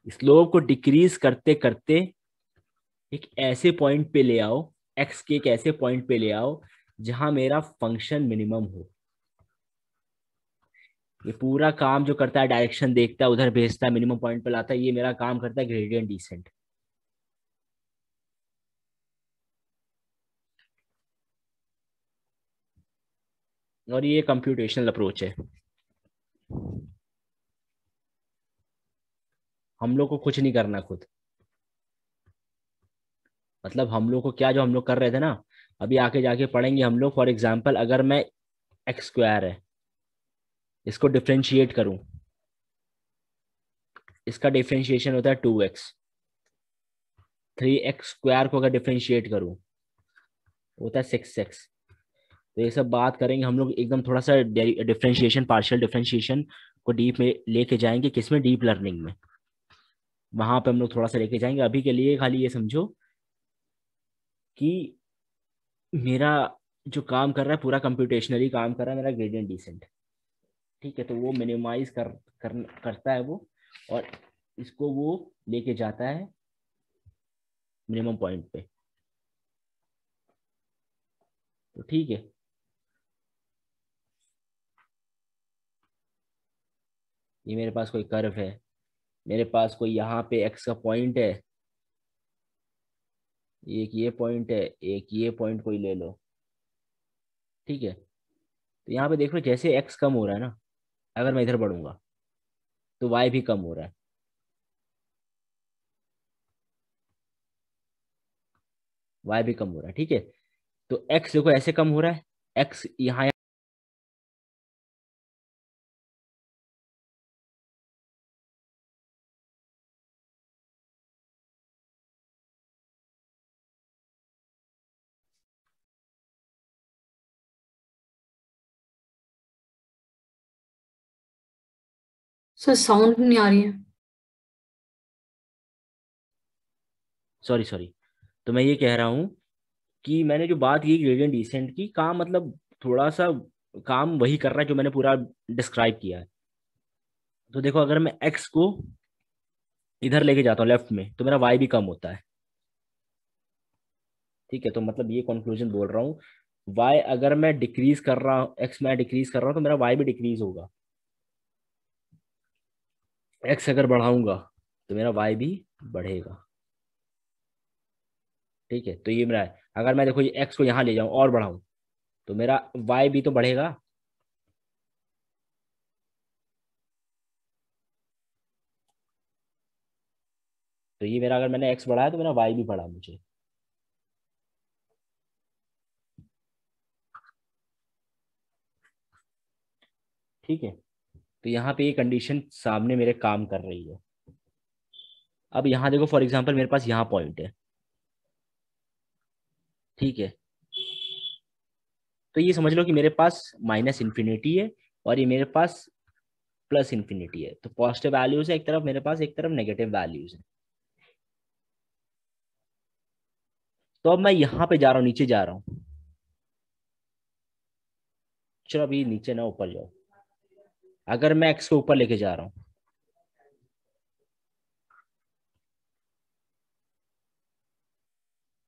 स्लोप को डिक्रीज करते करते एक ऐसे पॉइंट पे ले आओ, एक्स के एक ऐसे पॉइंट पे ले आओ जहां मेरा फंक्शन मिनिमम हो। ये पूरा काम जो करता है, डायरेक्शन देखता है, उधर भेजता है, मिनिमम पॉइंट पे लाता है, ये मेरा काम करता है ग्रेडियंट डिसेंट। और ये कंप्यूटेशनल अप्रोच है। हम लोग को कुछ नहीं करना खुद, मतलब हम लोग को क्या, जो हम लोग कर रहे थे ना, अभी आके जाके पढ़ेंगे हम लोग। फॉर एग्जाम्पल, अगर मैं एक्स स्क्वायर है, इसको डिफ्रेंशिएट करूं, इसका डिफ्रेंशिएशन होता है 2x। 3x स्क्वायर को अगर डिफ्रेंशिएट करूं होता है 6x। तो ये सब बात करेंगे हम लोग एकदम, थोड़ा सा डिफ्रेंशिएशन, पार्शियल डिफ्रेंशिएशन को डीप में लेके जाएंगे, किसमें, डीप लर्निंग में। वहां पे हम लोग थोड़ा सा लेके जाएंगे। अभी के लिए खाली ये समझो कि मेरा जो काम कर रहा है पूरा कंप्यूटेशनली काम कर रहा है मेरा ग्रेडियंट डिसेंट। ठीक है, तो वो मिनिमाइज करता है वो, और इसको वो लेके जाता है मिनिमम पॉइंट पे। तो ठीक है, ये मेरे पास कोई कर्व है, मेरे पास कोई यहाँ पे एक्स का पॉइंट है, एक ये पॉइंट है, एक ये पॉइंट कोई ले लो। ठीक है, तो यहाँ पे देखो जैसे एक्स कम हो रहा है ना, अगर मैं इधर बढ़ूंगा तो वाई भी कम हो रहा है। वाई भी कम हो रहा है, ठीक है। तो एक्स देखो ऐसे कम हो रहा है, एक्स यहाँ, सर साउंड नहीं आ रही है। Sorry sorry. तो मैं ये कह रहा हूँ कि मैंने जो बात की ग्रेडियंट डिसेंट की, काम मतलब थोड़ा सा काम वही कर रहा है जो मैंने पूरा डिस्क्राइब किया है। तो देखो, अगर मैं एक्स को इधर लेके जाता हूँ लेफ्ट में, तो मेरा वाई भी कम होता है। ठीक है, तो मतलब ये कंक्लूजन बोल रहा हूँ, वाई अगर मैं डिक्रीज कर रहा हूँ, एक्स मैं डिक्रीज कर रहा हूँ, तो मेरा वाई भी डिक्रीज होगा। एक्स अगर बढ़ाऊंगा तो मेरा वाई भी बढ़ेगा। ठीक है, तो ये मेरा है। अगर मैं देखो ये एक्स को यहाँ ले जाऊं और बढ़ाऊं, तो मेरा वाई भी तो बढ़ेगा। तो ये मेरा, अगर मैंने एक्स बढ़ाया तो मेरा वाई भी बढ़ा मुझे। ठीक है, तो यहाँ पे ये कंडीशन सामने मेरे काम कर रही है। अब यहाँ देखो, फॉर एग्जाम्पल मेरे पास यहाँ पॉइंट है। ठीक है, तो ये समझ लो कि मेरे पास माइनस इन्फिनिटी है और ये मेरे पास प्लस इन्फिनिटी है। तो पॉजिटिव वैल्यूज है एक तरफ मेरे पास, एक तरफ नेगेटिव वैल्यूज है। तो अब मैं यहाँ पे जा रहा हूँ, नीचे जा रहा हूँ। चलो अभी नीचे ना, ऊपर जाओ। अगर मैं एक्स को ऊपर लेके जा रहा हूँ,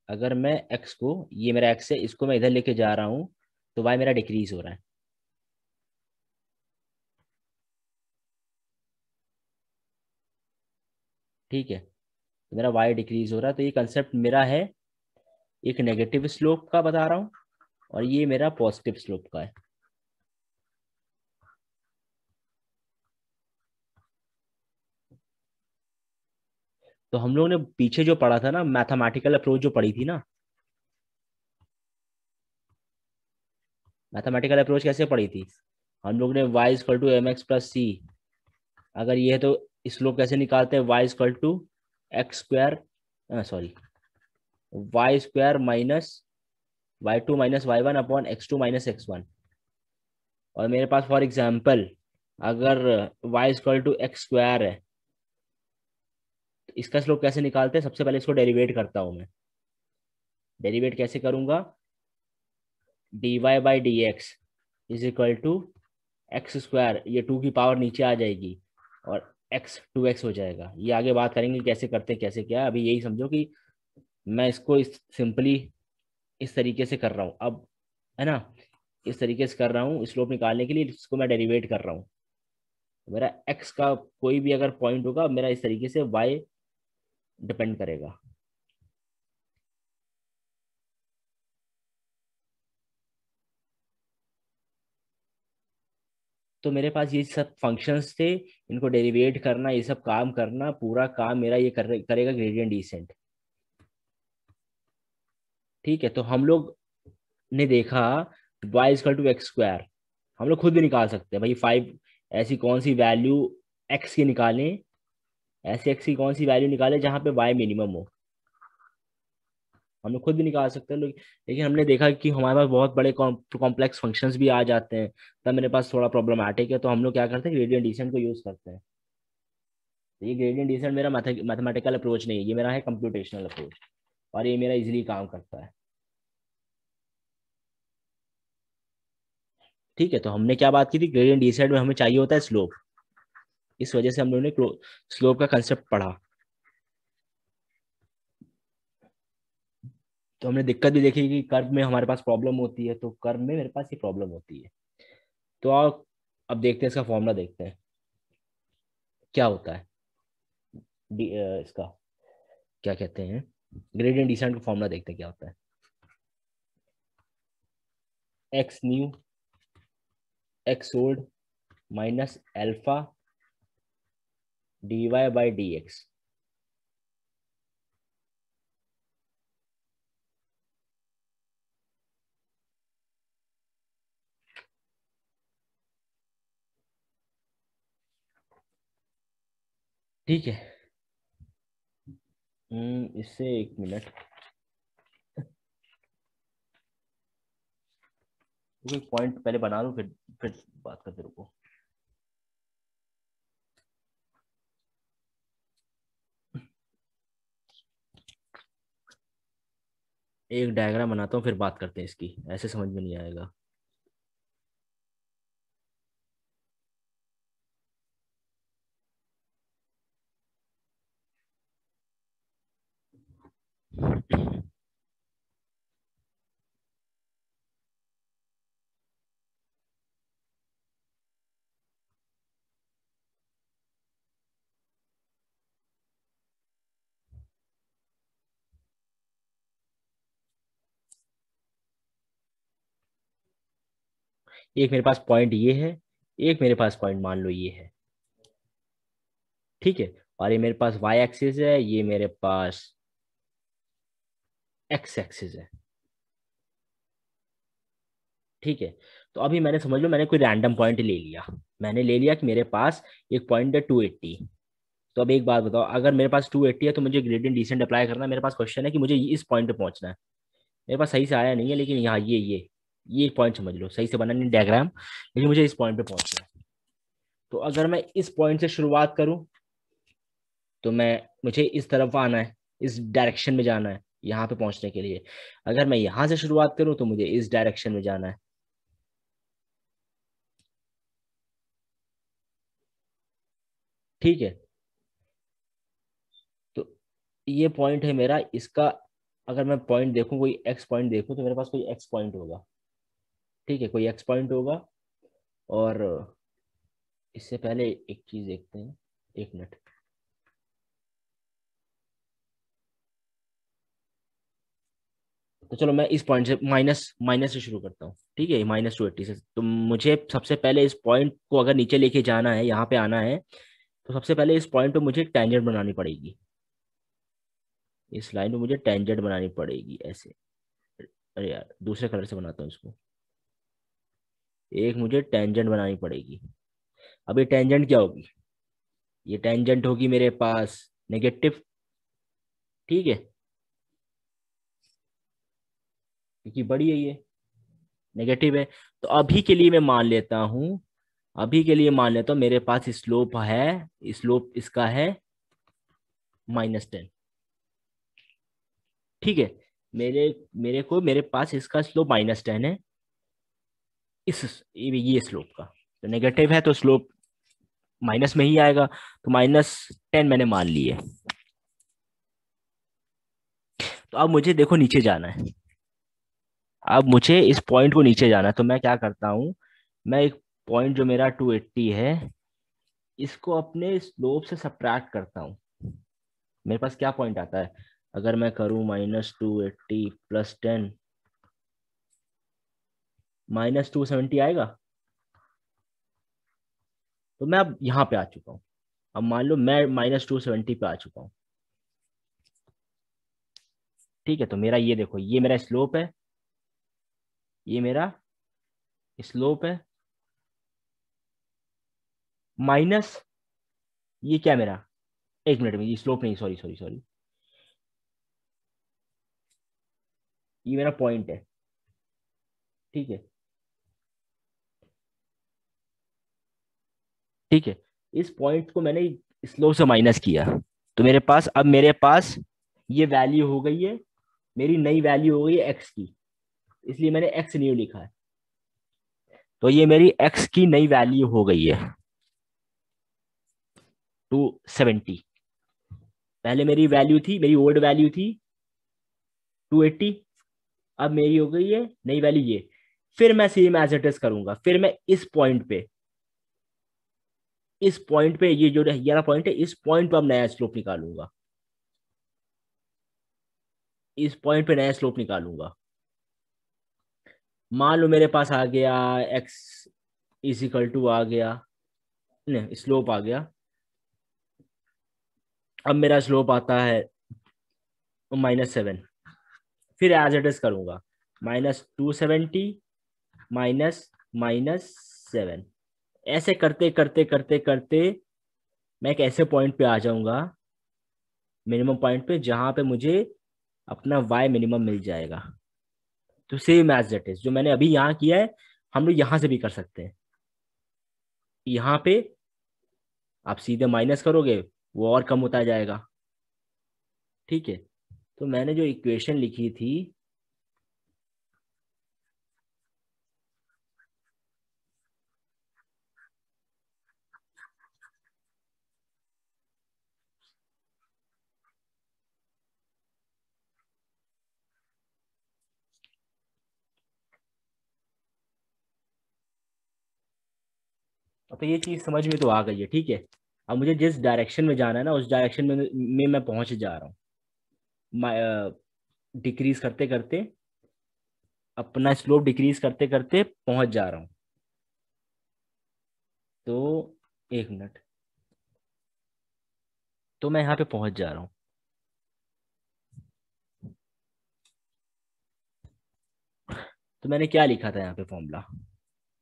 अगर मैं एक्स को, ये मेरा एक्स है, इसको मैं इधर लेके जा रहा हूँ, तो वाई मेरा डिक्रीज हो रहा है। ठीक है, तो मेरा वाई डिक्रीज हो रहा है। तो ये कंसेप्ट मेरा है एक नेगेटिव स्लोप का बता रहा हूँ, और ये मेरा पॉजिटिव स्लोप का है। तो हम लोग ने पीछे जो पढ़ा था ना, मैथमेटिकल अप्रोच जो पढ़ी थी ना, मैथमेटिकल अप्रोच कैसे पढ़ी थी हम लोग ने, y equal to M x plus c. अगर ये है तो स्लोप कैसे निकालते हैं, y equal to x square, sorry, y square minus y two minus Y one upon x two minus x one. और मेरे पास फॉर एग्जाम्पल अगर y equal to x square है, तो इसका स्लोप कैसे निकालते हैं, सबसे पहले इसको डेरिवेट करता हूं मैं। डेरिवेट कैसे करूंगा, dy by D X is equal to x square, ये 2 की पावर नीचे आ जाएगी और x 2x हो जाएगा। ये आगे बात करेंगे कैसे करते हैं कैसे क्या, अभी यही समझो कि मैं इसको इस सिंपली इस तरीके से कर रहा हूँ अब, है ना, इस तरीके से कर रहा हूँ स्लोप निकालने के लिए, इसको मैं डेरिवेट कर रहा हूँ। मेरा x का कोई भी अगर पॉइंट होगा मेरा इस तरीके से y डिपेंड करेगा। तो मेरे पास ये सब फंक्शंस थे, इनको डेरिवेट करना, ये सब काम करना, पूरा काम मेरा ये करेगा ग्रेडियंट डिसेंट। ठीक है, तो हम लोग ने देखा y equal to x square, हम लोग खुद भी निकाल सकते हैं भाई 5, ऐसी कौन सी वैल्यू x की निकालें, ऐसे x की कौन सी वैल्यू निकालें जहां पे y मिनिमम हो, हम लोग खुद भी निकाल सकते हैं लेकिन हमने देखा कि हमारे पास बहुत बड़े कॉम्प्लेक्स फंक्शंस भी आ जाते हैं, तब मेरे पास थोड़ा प्रॉब्लमैटिक है, तो हम लोग क्या करते हैं ग्रेडियंट डिसेंट को यूज करते हैं। तो ये ग्रेडियंट डिसेंट मेरा मैथमेटिकल अप्रोच नहीं है, ये मेरा है कंप्यूटेशनल अप्रोच, और ये मेरा इजीली काम करता है। ठीक है, तो हमने क्या बात की थी, ग्रेडियंट डिसेंट में हमें चाहिए होता है स्लोप, इस वजह से हम लोगों ने स्लोप का कंसेप्ट पढ़ा। तो हमने दिक्कत भी देखी कि कर्व में हमारे पास प्रॉब्लम होती है, तो कर्व में मेरे पास ये प्रॉब्लम होती है। तो आप अब देखते हैं इसका फॉर्मूला, देखते हैं क्या होता है। इसका क्या कहते हैं, ग्रेडियंट डिसेंट का फॉर्मूला देखते हैं क्या होता है। X new X old minus alpha D Y by D X. ठीक है, इससे एक मिनट, कोई पॉइंट पहले बना लूं फिर बात करते रुको। एक डायग्राम बनाता हूँ फिर बात करते हैं इसकी, ऐसे समझ में नहीं आएगा। एक मेरे पास पॉइंट ये है, एक मेरे पास पॉइंट मान लो ये है। ठीक है, और ये मेरे पास वाई एक्सिस है, ये मेरे पास एक्स एक्सिस है। ठीक है, तो अभी मैंने समझ लो मैंने कोई रैंडम पॉइंट ले लिया, मैंने ले लिया कि मेरे पास एक पॉइंट है 280। तो अब एक बात बताओ, अगर मेरे पास 280 है तो मुझे ग्रेडियंट डिसेंट अप्लाई करना है, मेरे पास क्वेश्चन है कि मुझे इस पॉइंट पे पहुंचना है। मेरे पास सही से आया नहीं है, लेकिन यहाँ ये एक पॉइंट समझ लो, सही से बना नहीं डायग्राम, लेकिन मुझे इस पॉइंट पे पहुंचना है। तो अगर मैं इस पॉइंट से शुरुआत करूं तो मुझे इस तरफ आना है, इस डायरेक्शन में जाना है यहाँ पे पहुंचने के लिए। अगर मैं यहाँ से शुरुआत करूं तो मुझे इस डायरेक्शन में जाना है। ठीक है, तो ये पॉइंट है मेरा, इसका अगर मैं पॉइंट देखूं, कोई एक्स पॉइंट देखूं, तो मेरे पास कोई एक्स पॉइंट होगा। ठीक है, कोई एक्स पॉइंट होगा, और इससे पहले एक चीज देखते हैं, एक मिनट। तो चलो मैं इस पॉइंट से माइनस माइनस से शुरू करता हूँ। ठीक है, -280 से, तो मुझे सबसे पहले इस पॉइंट को अगर नीचे लेके जाना है, यहाँ पे आना है, तो सबसे पहले इस पॉइंट पे मुझे टेंजेंट बनानी पड़ेगी, इस लाइन पे मुझे टेंजेंट बनानी पड़ेगी ऐसे। अरे यार, दूसरे कलर से बनाता हूँ इसको, एक मुझे टेंजेंट बनानी पड़ेगी। अब ये टेंजेंट क्या होगी, ये टेंजेंट होगी मेरे पास नेगेटिव। ठीक है, क्योंकि बड़ी है ये, नेगेटिव है। तो अभी के लिए मैं मान लेता हूं, अभी के लिए मान लेता हूं मेरे पास स्लोप है, स्लोप इसका है -10। ठीक है, मेरे मेरे को मेरे पास इसका स्लोप -10 है, ये स्लोप का, तो नेगेटिव है तो स्लोप माइनस में ही आएगा, तो -10 मैंने मान लिए। तो अब मुझे देखो नीचे जाना है, अब मुझे इस पॉइंट को नीचे जाना है, तो मैं क्या करता हूँ, मैं एक पॉइंट जो मेरा 280 है इसको अपने स्लोप से सब्ट्रैक्ट करता हूँ। मेरे पास क्या पॉइंट आता है, अगर मैं करूँ -280 +10, -270 आएगा। तो मैं अब यहाँ पे आ चुका हूँ, अब मान लो मैं -270 पे आ चुका हूँ। ठीक है, तो मेरा ये देखो, ये मेरा स्लोप है, ये मेरा स्लोप है, माइनस ये क्या मेरा, एक मिनट में, ये स्लोप नहीं, सॉरी सॉरी सॉरी, ये मेरा पॉइंट है। ठीक है, ठीक है, इस पॉइंट को मैंने स्लोप से माइनस किया, तो मेरे पास, अब मेरे पास ये वैल्यू हो गई है, मेरी नई वैल्यू हो गई है एक्स की, इसलिए मैंने एक्स न्यू लिखा है। तो ये मेरी एक्स की नई वैल्यू हो गई है 270। पहले मेरी वैल्यू थी, मेरी ओल्ड वैल्यू थी 280, अब मेरी हो गई है नई वैल्यू ये। फिर मैं सेम एज इट इज करूंगा, फिर मैं इस पॉइंट पे, इस पॉइंट पे, ये जो ये पॉइंट है, इस पॉइंट पे अब नया स्लोप निकालूंगा, इस पॉइंट पे नया स्लोप निकालूंगा। मान लो मेरे पास आ गया एक्स इजिकल टू आ गया, नहीं स्लोप आ गया, अब मेरा स्लोप आता है -7। फिर एज इट इज करूंगा, -270 माइनस -7, ऐसे करते करते करते करते मैं एक ऐसे पॉइंट पे आ जाऊंगा, मिनिमम पॉइंट पे, जहां पे मुझे अपना वाई मिनिमम मिल जाएगा। तो सेम एज इट इज जो मैंने अभी यहाँ किया है, हम लोग यहाँ से भी कर सकते हैं। यहाँ पे आप सीधे माइनस करोगे, वो और कम होता जाएगा। ठीक है, तो मैंने जो इक्वेशन लिखी थी, तो ये चीज समझ में तो आ गई है। ठीक है, अब मुझे जिस डायरेक्शन में जाना है ना, उस डायरेक्शन में मैं पहुंच जा रहा हूँ, डिक्रीज करते करते, अपना स्लोप डिक्रीज करते करते पहुंच जा रहा हूँ। तो एक मिनट, तो मैं यहाँ पे पहुंच जा रहा हूँ। तो मैंने क्या लिखा था यहाँ पे फॉर्मूला,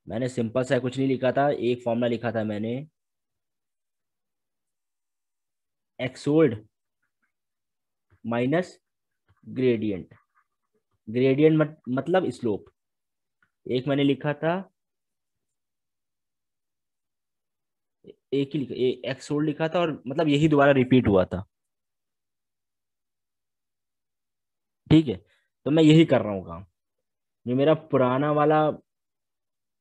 मैंने सिंपल सा कुछ नहीं लिखा था, एक फॉर्मूला लिखा था मैंने, एक्सोल्ड माइनस ग्रेडियंट, ग्रेडियंट मतलब स्लोप। एक मैंने लिखा था, एक ही लिखा, एक्सोल्ड लिखा था, और मतलब यही दोबारा रिपीट हुआ था। ठीक है, तो मैं यही कर रहा हूँ काम, जो मेरा पुराना वाला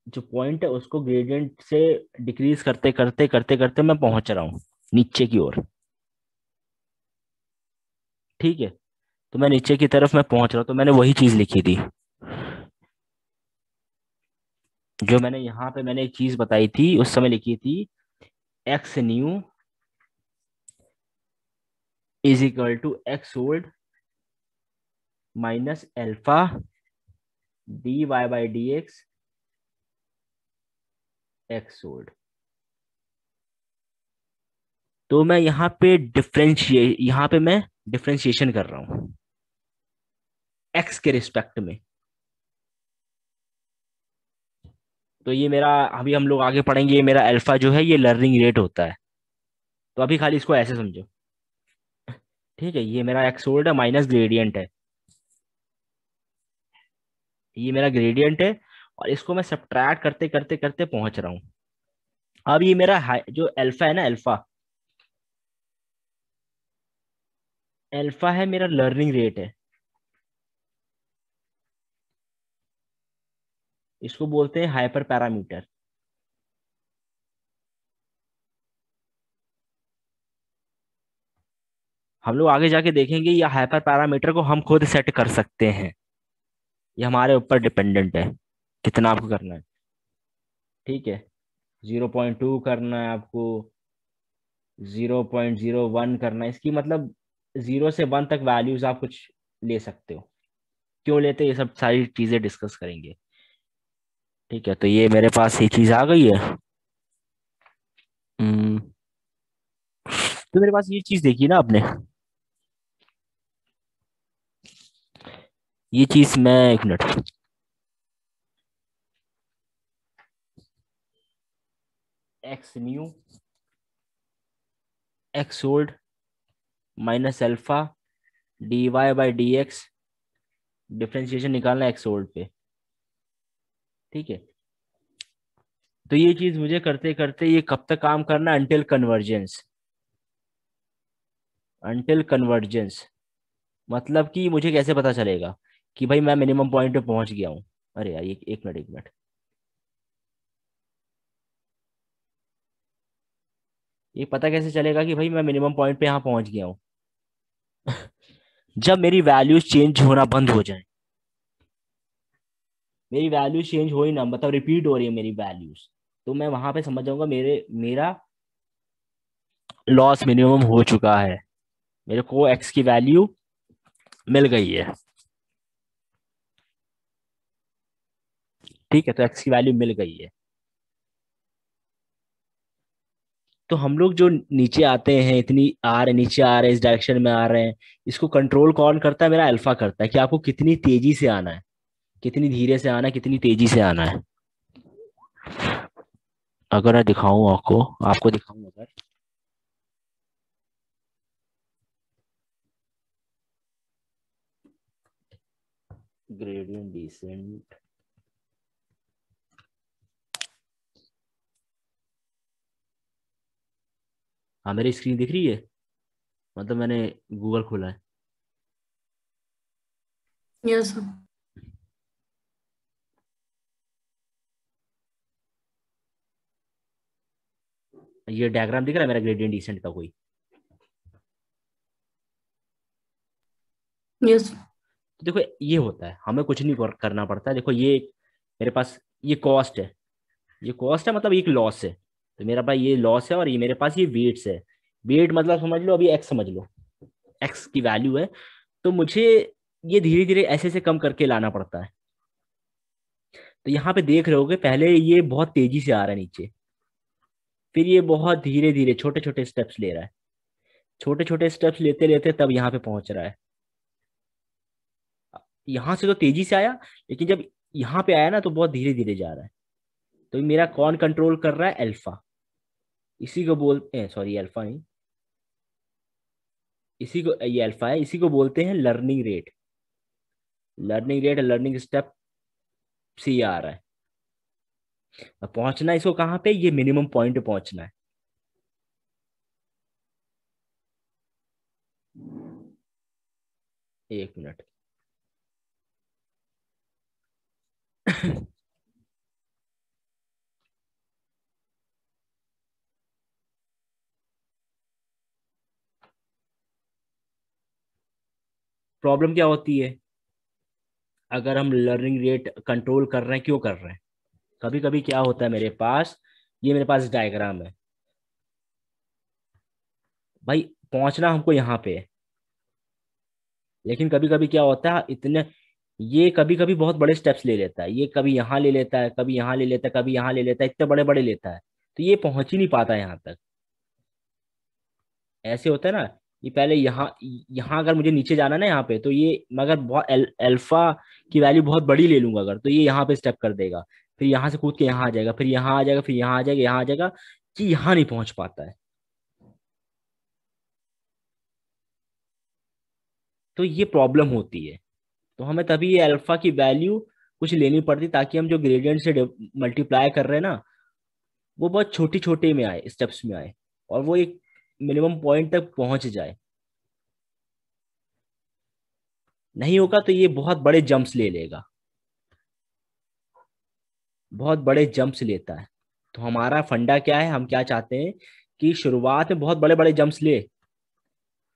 जो पॉइंट है उसको ग्रेडियंट से डिक्रीज करते करते करते करते मैं पहुंच रहा हूँ नीचे की ओर। ठीक है, तो मैं नीचे की तरफ मैं पहुंच रहा हूँ, तो मैंने वही चीज लिखी थी, जो मैंने यहाँ पे मैंने एक चीज बताई थी उस समय लिखी थी, X new is equal to X old minus alpha D Y by D X X old. तो मैं यहाँ पे मैं डिफ्रेंशिएशन कर रहा हूँ एक्स के रिस्पेक्ट में। तो ये मेरा, अभी हम लोग आगे पढ़ेंगे, ये मेरा अल्फा जो है ये लर्निंग रेट होता है, तो अभी खाली इसको ऐसे समझो। ठीक है, ये मेरा एक्स ओल्ड है माइनस ग्रेडियंट है, ये मेरा ग्रेडियंट है, और इसको मैं सब्ट्रैक्ट करते करते करते पहुंच रहा हूँ। अब ये मेरा जो अल्फा है ना, अल्फा, अल्फा है मेरा लर्निंग रेट है, इसको बोलते हैं हाइपर पैरामीटर। हम लोग आगे जाके देखेंगे ये हाइपर पैरामीटर को हम खुद सेट कर सकते हैं, ये हमारे ऊपर डिपेंडेंट है कितना आपको करना है। ठीक है, 0.2 करना है आपको, 0.01 करना है, इसकी मतलब 0 से 1 तक वैल्यूज आप कुछ ले सकते हो। क्यों लेते हैं ये सब सारी चीजें डिस्कस करेंगे। ठीक है, तो ये मेरे पास ये चीज आ गई है। हम्म, तो मेरे पास ये चीज देखी ना आपने, ये चीज मैं, एक minute, X new X old minus alpha D Y by D X, differentiation निकालना एक्स ओल्ड पे। ठीक है, तो ये चीज मुझे करते करते ये कब तक काम करना, अंटिल कन्वर्जेंस। अंटिल कन्वर्जेंस मतलब कि मुझे कैसे पता चलेगा कि भाई मैं मिनिमम पॉइंट पे पहुंच गया हूँ। अरे यार, एक मिनट एक मिनट, ये पता कैसे चलेगा कि भाई मैं मिनिमम पॉइंट पे यहाँ पहुंच गया हूँ? जब मेरी वैल्यूज चेंज होना बंद हो जाए। मेरी वैल्यूज चेंज हो ही ना, मतलब रिपीट हो रही है मेरी वैल्यूज, तो मैं वहां पे समझ जाऊंगा मेरा लॉस मिनिमम हो चुका है, मेरे को एक्स की वैल्यू मिल गई है। ठीक है, तो एक्स की वैल्यू मिल गई है। तो हम लोग जो नीचे आते हैं, इतनी आ रहे नीचे आ रहे हैं, इस डायरेक्शन में आ रहे हैं, इसको कंट्रोल कौन करता है? मेरा अल्फा करता है कि आपको कितनी तेजी से आना है, कितनी धीरे से आना है, कितनी तेजी से आना है। अगर मैं दिखाऊं आपको, आपको दिखाऊं अगर, ग्रेडियंट डिसेंट, हाँ मेरी स्क्रीन दिख रही है, मतलब मैंने गूगल खोला है। Yes sir. ये डायग्राम दिख रहा है मेरा ग्रेडियंट डिसेंट का कोई? यस। तो देखो ये होता है, हमें कुछ नहीं करना पड़ता है। देखो ये मेरे पास ये कॉस्ट है, ये कॉस्ट है मतलब एक लॉस है। तो मेरा पास ये लॉस है और ये मेरे पास ये वेट्स है। वेट मतलब समझ लो, अभी एक्स समझ लो, एक्स की वैल्यू है। तो मुझे ये धीरे धीरे ऐसे से कम करके लाना पड़ता है। तो यहाँ पे देख रहे होगे, पहले ये बहुत तेजी से आ रहा है नीचे, फिर ये बहुत धीरे धीरे छोटे छोटे स्टेप्स ले रहा है, छोटे छोटे स्टेप्स लेते लेते तब यहाँ पे पहुंच रहा है। यहाँ से तो तेजी से आया, लेकिन जब यहाँ पे आया ना तो बहुत धीरे धीरे जा रहा है। तो ये मेरा कौन कंट्रोल कर रहा है? अल्फा। इसी को बोलते हैं, सॉरी अल्फा नहीं, इसी को, ये अल्फा है, इसी को बोलते हैं learning rate. Learning rate, learning step से ये आ रहा है। अब पहुंचना है इसको कहाँ पे? ये मिनिमम पॉइंट पे पहुंचना है। एक मिनट। प्रॉब्लम क्या होती है अगर हम लर्निंग रेट कंट्रोल कर रहे हैं? क्यों कर रहे हैं? कभी कभी क्या होता है मेरे पास, ये मेरे पास डायग्राम है भाई, पहुंचना हमको यहाँ पे है, लेकिन कभी कभी क्या होता है इतने, ये कभी कभी बहुत बड़े स्टेप्स ले लेता है, ये कभी यहाँ ले लेता है, कभी यहाँ ले लेता है, कभी यहाँ ले लेता है, इतने बड़े बड़े लेता है, तो ये पहुंच ही नहीं पाता यहाँ तक। ऐसे होता है ना, ये पहले यहाँ, यहाँ अगर मुझे नीचे जाना है ना यहाँ पे, तो ये मैं अगर बहुत अल्फा की वैल्यू बहुत बड़ी ले लूंगा अगर, तो ये यहाँ पे स्टेप कर देगा, फिर यहाँ से कूद के यहाँ आ जाएगा, फिर यहाँ आ जाएगा, फिर यहाँ आ जाएगा, यहाँ आ जाएगा, कि यहाँ नहीं पहुंच पाता है। तो ये प्रॉब्लम होती है। तो हमें तभी ये अल्फा की वैल्यू कुछ लेनी पड़ती, ताकि हम जो ग्रेडियंट से मल्टीप्लाई कर रहे हैं ना, वो बहुत छोटी छोटे में आए, स्टेप्स में आए, और वो एक मिनिमम पॉइंट तक पहुंच जाए। नहीं होगा तो ये बहुत बड़े जंप्स ले लेगा। बहुत बड़े जंप्स लेता है। तो हमारा फंडा क्या है, हम क्या चाहते हैं कि शुरुआत में बहुत बड़े बड़े जंप्स ले,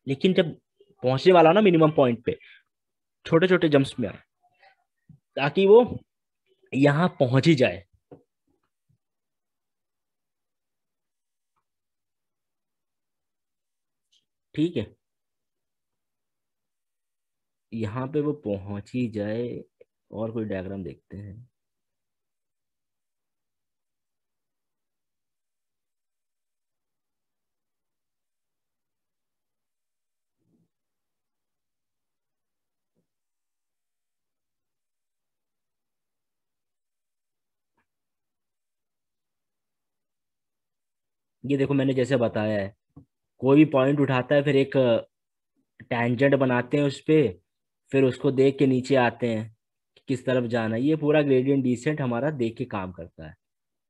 लेकिन जब पहुंचने वाला हो ना मिनिमम पॉइंट पे, छोटे छोटे जंप्स में आए, ताकि वो यहाँ पहुंच ही जाए। ठीक है, यहाँ पे वो पहुंच ही जाए। और कोई डायग्राम देखते हैं। ये देखो मैंने जैसे बताया है, कोई भी पॉइंट उठाता है, फिर एक टेंजेंट बनाते हैं उस पे, फिर उसको देख के नीचे आते हैं कि किस तरफ जाना है। ये पूरा ग्रेडियंट डिसेंट हमारा देख के काम करता है।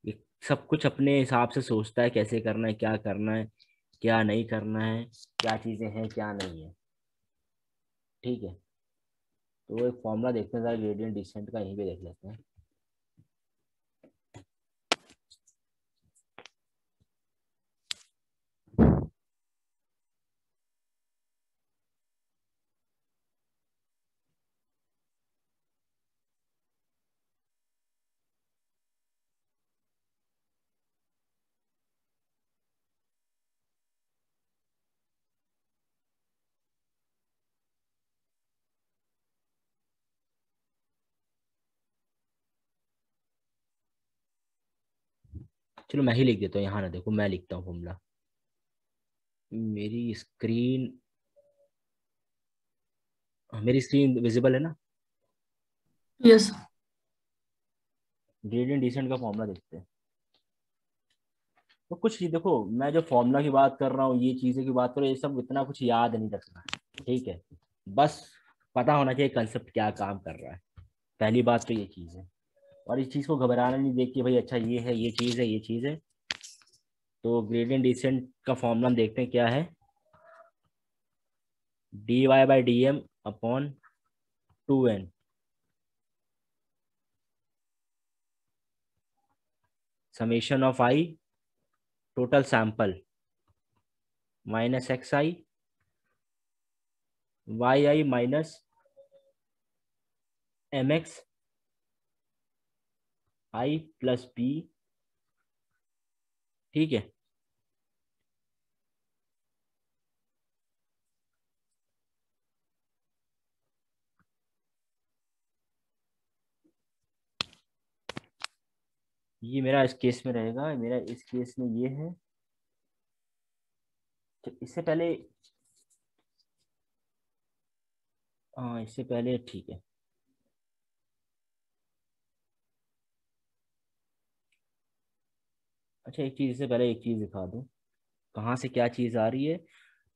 ये सब कुछ अपने हिसाब से सोचता है, कैसे करना है, क्या करना है, क्या नहीं करना है, क्या चीजें हैं क्या नहीं है। ठीक है, तो एक फॉर्मूला देखते हैं जरा ग्रेडियंट डिसेंट का, यहीं पे देख लेते हैं। चलो मैं ही लिख देता हूँ, यहाँ ना देखो, मैं लिखता हूँ फॉर्मूला। मेरी स्क्रीन, मेरी स्क्रीन विजिबल है ना। यस। ग्रेडियंट डिसेंट का फॉर्मूला देखते हैं। तो कुछ ये देखो, मैं जो फॉर्मूला की बात कर रहा हूँ, ये चीजें की बात कर रहा हूँ, ये सब इतना कुछ याद नहीं रखना है। ठीक है, बस पता होना चाहिए कंसेप्ट क्या काम कर रहा है। पहली बात तो ये चीज है। और इस चीज को घबराना नहीं, देख के भाई अच्छा ये है, ये चीज है, ये चीज है। तो ग्रेडियंट डिसेंट का फॉर्मूला हम देखते हैं क्या है। D Y by D M upon 2n, summation of I total sample minus X I Y I minus M X I plus B. ठीक है, ये मेरा इस केस में रहेगा, मेरा इस केस में ये है। तो इससे पहले, हाँ इससे पहले ठीक है। अच्छा एक चीज, इससे पहले एक चीज दिखा दूं कहाँ से क्या चीज आ रही है।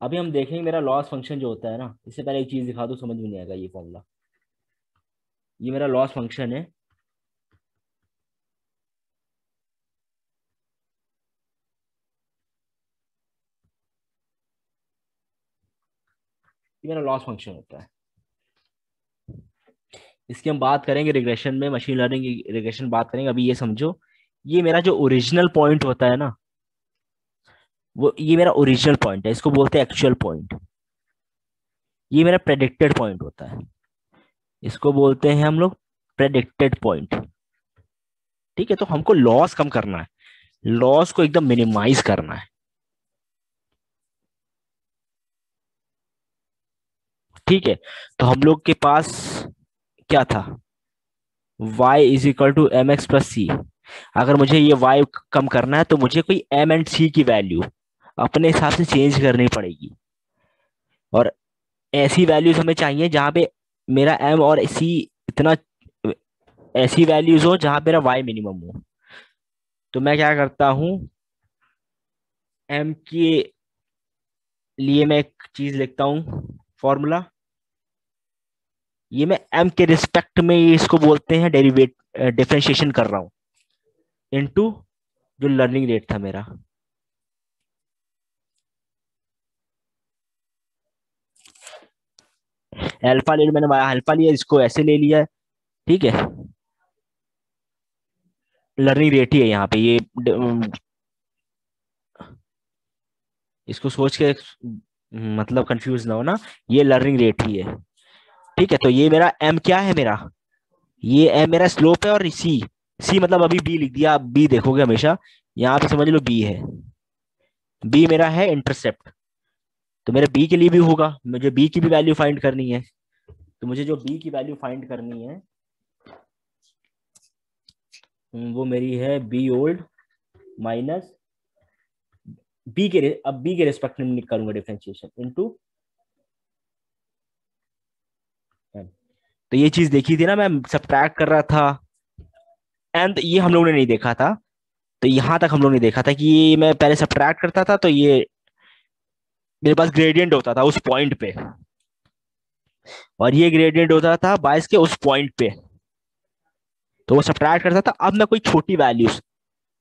अभी हम देखेंगे मेरा लॉस फंक्शन जो होता है ना, इससे पहले एक चीज दिखा दूं, समझ में नहीं आएगा ये फॉर्मूला। ये मेरा लॉस फंक्शन है। ये मेरा लॉस फंक्शन होता है। इसकी हम बात करेंगे रिग्रेशन में, मशीन लर्निंग की रिग्रेशन बात करेंगे। अभी ये समझो, ये मेरा जो ओरिजिनल पॉइंट होता है ना, वो ये मेरा ओरिजिनल पॉइंट है, इसको बोलते हैं एक्चुअल पॉइंट। ये मेरा प्रेडिक्टेड पॉइंट होता है, इसको बोलते हैं हम लोग प्रेडिक्टेड पॉइंट। ठीक है, तो हमको लॉस कम करना है, लॉस को एकदम मिनिमाइज करना है। ठीक है, तो हम लोग के पास क्या था, y is equal to M x plus c. अगर मुझे ये y कम करना है, तो मुझे कोई m एंड c की वैल्यू अपने हिसाब से चेंज करनी पड़ेगी। और ऐसी वैल्यूज हमें चाहिए जहां पे मेरा m और c इतना, ऐसी वैल्यूज हो जहां मेरा y मिनिमम हो। तो मैं क्या करता हूँ, m के लिए मैं एक चीज लिखता हूँ, फॉर्मूला। ये मैं m के रिस्पेक्ट में, ये इसको बोलते हैं डेरिवेट, डिफरेंशिएशन कर रहा हूँ, इनटू जो लर्निंग रेट था मेरा। अल्फा ले, मैंने अल्फा लिया, इसको ऐसे ले लिया। ठीक है, लर्निंग रेट ही है यहाँ पे ये इसको सोच के मतलब कंफ्यूज ना हो ना, ये लर्निंग रेट ही है। ठीक है, तो ये मेरा एम क्या है मेरा, ये एम मेरा स्लोप है, और सी, सी मतलब अभी बी लिख दिया, आप बी देखोगे हमेशा, यहाँ पे समझ लो बी है, बी मेरा है इंटरसेप्ट। तो मेरे बी के लिए भी होगा, मुझे बी की भी वैल्यू फाइंड करनी है। तो मुझे जो बी की वैल्यू फाइंड करनी है वो मेरी है बी ओल्ड माइनस अब बी के रिस्पेक्ट में करूंगा डिफरेंशिएशन इनटू एम। तो ये चीज देखी थी ना, मैं सब्ट्रैक्ट कर रहा था, एंड ये हम लोगों ने नहीं देखा था। तो यहां तक हम लोग ने देखा था कि ये मैं पहले सब्ट्रैक्ट करता था तो ये मेरे पास ग्रेडियंट होता था उस पॉइंट पे, और ये ग्रेडियंट होता था बायस के उस पॉइंट पे। तो वो सब्ट्रैक्ट करता था, अब मैं कोई छोटी वैल्यूज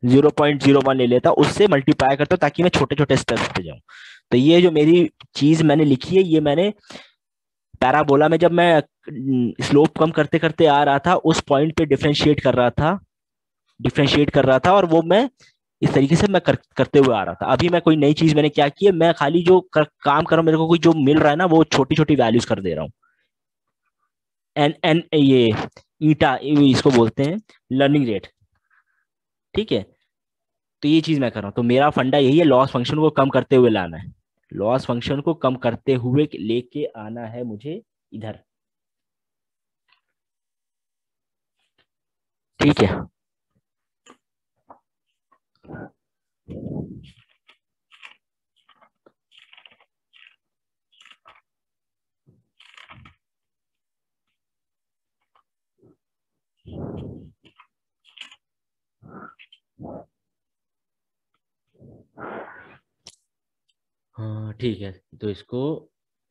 0.01 ले लेता, उससे मल्टीप्लाई करता ताकि मैं छोटे छोटे स्टेप्स पे जाऊं। तो ये जो मेरी चीज मैंने लिखी है, ये मैंने पैराबोला में जब मैं स्लोप कम करते करते आ रहा था उस पॉइंट पे डिफरेंशिएट कर रहा था, और वो मैं इस तरीके से मैं करते हुए आ रहा था। अभी मैं कोई नई चीज मैंने क्या की है, मैं खाली जो काम कर रहा हूँ, मेरे को कोई जो मिल रहा है ना वो छोटी छोटी वैल्यूज कर दे रहा हूँ। एन एन ये ईटा इसको बोलते हैं लर्निंग रेट। ठीक है, तो ये चीज मैं कर रहा हूँ, तो मेरा फंडा यही है, लॉस फंक्शन को कम करते हुए लाना है, लॉस फंक्शन को कम करते हुए लेके आना है मुझे इधर। ठीक है, हाँ ठीक है, तो इसको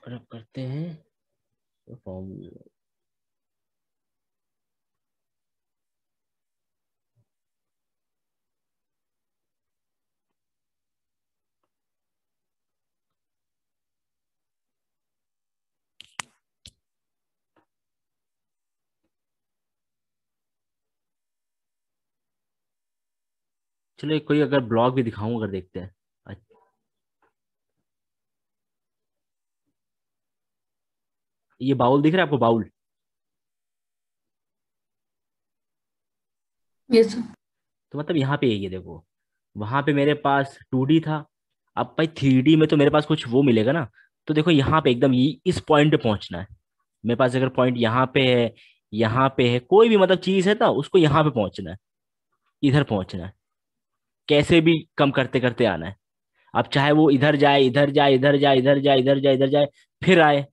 रब करते हैं फॉर्म। चलो एक कोई अगर ब्लॉग भी दिखाऊं, अगर देखते हैं। ये बाउल दिख रहा है आपको, बाउल? Yes sir. तो मतलब यहाँ पे ये देखो, वहां पे मेरे पास 2D था, अब भाई 3D में तो मेरे पास कुछ वो मिलेगा ना। तो देखो यहाँ पे एकदम ये इस पॉइंट पे पहुंचना है, मेरे पास अगर पॉइंट यहाँ पे है, यहाँ पे है, कोई भी मतलब चीज है ना, उसको यहाँ पे पहुंचना है, इधर पहुंचना है, कैसे भी कम करते करते आना है। अब चाहे वो इधर जाए, इधर जाए, इधर जाए, इधर जाए, इधर जाए, इधर जाए, फिर आए,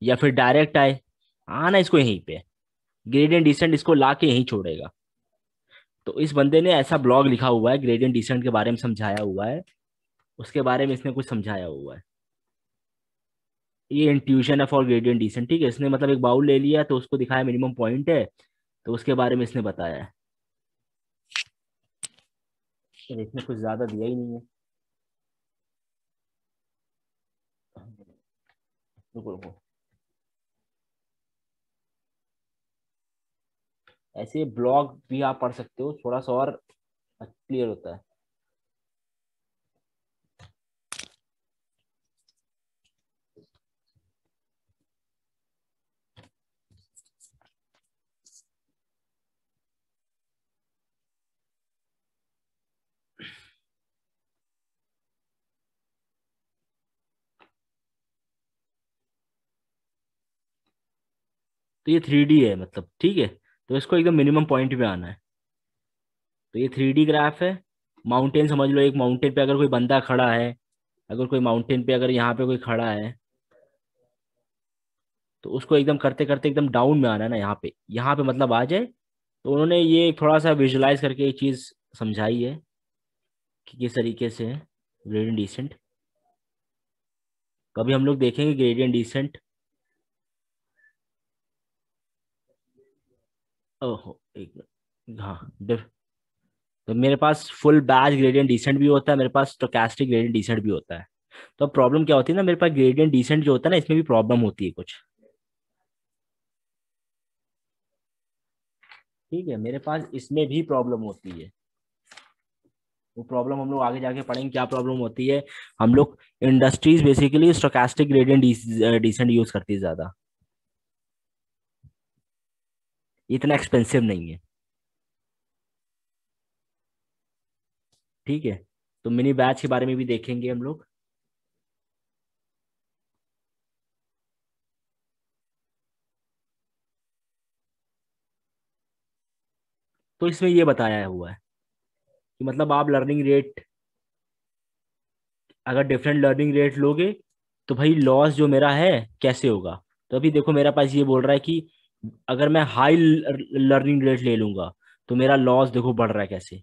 या फिर डायरेक्ट आए, आना इसको यहीं पे, ग्रेडियंट डिसेंट इसको ला के यहीं छोड़ेगा। तो इस बंदे ने ऐसा ब्लॉग लिखा हुआ है, ग्रेडियंट डिसेंट के बारे में समझाया हुआ है, उसके बारे में इसने कुछ समझाया हुआ है। ये इंट्यूशन है फॉर ग्रेडियंट डिसेंट। ठीक है, इसने मतलब एक बाउल ले लिया तो उसको दिखाया मिनिमम पॉइंट है, तो उसके बारे में इसने बताया है। तो इसने कुछ ज्यादा दिया ही नहीं है। रुको रुको, ऐसे ब्लॉग भी आप पढ़ सकते हो, थोड़ा सा और क्लियर होता है। तो ये 3D है मतलब, ठीक है, तो इसको एकदम मिनिमम पॉइंट पे आना है। तो ये 3D ग्राफ है। माउंटेन समझ लो, एक माउंटेन पे अगर कोई बंदा खड़ा है, अगर कोई माउंटेन पे अगर यहाँ पे कोई खड़ा है, तो उसको एकदम करते करते एकदम डाउन में आना है ना, यहाँ पे मतलब आ जाए। तो उन्होंने ये थोड़ा सा विजुलाइज करके एक चीज समझाई है कि किस तरीके से है ग्रेडियंट डिसेंट। कभी हम लोग देखेंगे ग्रेडियंट डिसेंट। ओहो एक मिनट, हाँ तो मेरे पास फुल बैच ग्रेडियंट डिसेंट भी होता है, मेरे पास स्टोचैस्टिक ग्रेडियंट डिसेंट भी होता है। तो प्रॉब्लम क्या होती है ना, मेरे पास ग्रेडियंट डिसेंट जो होता है ना, इसमें भी प्रॉब्लम होती है कुछ। ठीक है, मेरे पास इसमें भी प्रॉब्लम होती है। वो प्रॉब्लम हम लोग आगे जाके पढ़ेंगे क्या प्रॉब्लम होती है। हम लोग industries basically stochastic gradient descent use करती है ज्यादा, इतना एक्सपेंसिव नहीं है। ठीक है, तो मिनी बैच के बारे में भी देखेंगे हम लोग। तो इसमें ये बताया हुआ है कि मतलब आप लर्निंग रेट, अगर डिफरेंट लर्निंग रेट लोगे तो भाई लॉस जो मेरा है कैसे होगा। तो अभी देखो मेरा पास ये बोल रहा है कि अगर मैं हाई लर्निंग रेट ले लूंगा तो मेरा लॉस देखो बढ़ रहा है कैसे।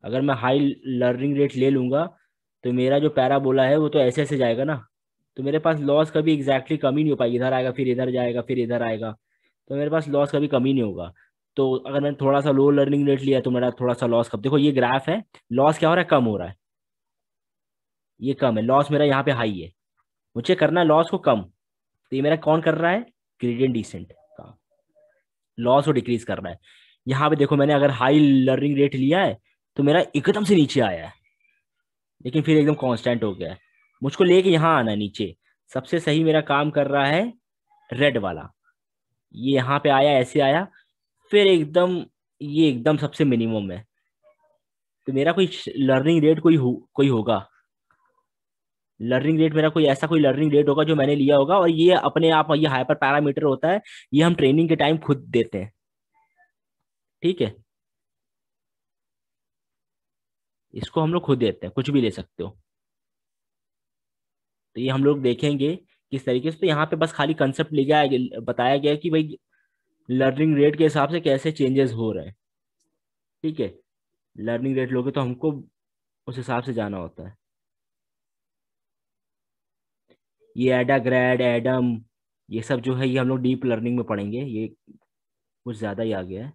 अगर मैं हाई लर्निंग रेट ले लूंगा तो मेरा जो पैराबोला है वो तो ऐसे ऐसे जाएगा ना। तो मेरे पास लॉस कभी एग्जैक्टली कम ही नहीं हो पाएगी, इधर आएगा फिर इधर जाएगा फिर इधर आएगा। तो मेरे पास लॉस कभी कम ही नहीं होगा। तो अगर मैंने थोड़ा सा लो लर्निंग रेट लिया तो मेरा थोड़ा सा लॉस कम, देखो ये ग्राफ है, लॉस क्या हो रहा है, कम हो रहा है। ये कम है, लॉस मेरा यहाँ पे हाई है। मुझे करना है लॉस को कम। तो ये मेरा कौन कर रहा है, ग्रेडियंट डिसेंट का लॉस को डिक्रीज कर रहा है। यहाँ पे देखो मैंने अगर हाई लर्निंग रेट लिया है तो मेरा एकदम से नीचे आया है, लेकिन फिर एकदम कांस्टेंट हो गया है। मुझको लेके यहाँ आना है नीचे। सबसे सही मेरा काम कर रहा है रेड वाला, ये यहाँ पे आया ऐसे आया, फिर एकदम ये एकदम सबसे मिनिमम है। तो मेरा कोई लर्निंग रेट कोई होगा, लर्निंग रेट मेरा कोई ऐसा कोई लर्निंग रेट होगा जो मैंने लिया होगा, और ये अपने आप ये हाइपर पैरामीटर होता है, ये हम ट्रेनिंग के टाइम खुद देते हैं। ठीक है, इसको हम लोग खुद देते हैं, कुछ भी ले सकते हो। तो ये हम लोग देखेंगे किस तरीके से। तो यहाँ पे बस खाली कंसेप्ट बताया गया है कि भाई लर्निंग रेट के हिसाब से कैसे चेंजेस हो रहे हैं। ठीक है, लर्निंग रेट लोगे तो हमको उस हिसाब से जाना होता है। ये एडा ग्रेड एडम ये सब जो है ये हम लोग डीप लर्निंग में पढ़ेंगे, ये कुछ ज़्यादा ही आ गया है,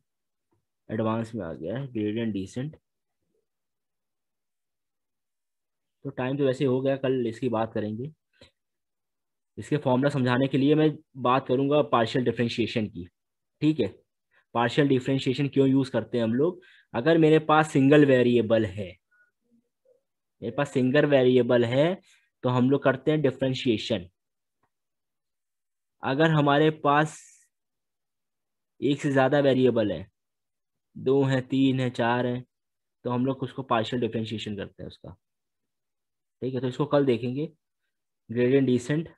एडवांस में आ गया है ग्रेडियंट डिसेंट। तो टाइम तो वैसे हो गया, कल इसकी बात करेंगे। इसके फॉर्मूला समझाने के लिए मैं बात करूंगा पार्शियल डिफरेंशिएशन की। ठीक है, पार्शियल डिफरेंशिएशन क्यों यूज करते हैं हम लोग। अगर मेरे पास सिंगल वेरिएबल है, मेरे पास सिंगल वेरिएबल है तो हम लोग करते हैं डिफरेंशिएशन। अगर हमारे पास एक से ज्यादा वेरिएबल है, दो है तीन है चार है, तो हम लोग उसको पार्शियल डिफरेंशिएशन करते हैं उसका। ठीक है, तो इसको कल देखेंगे, ग्रेडियंट डिसेंट।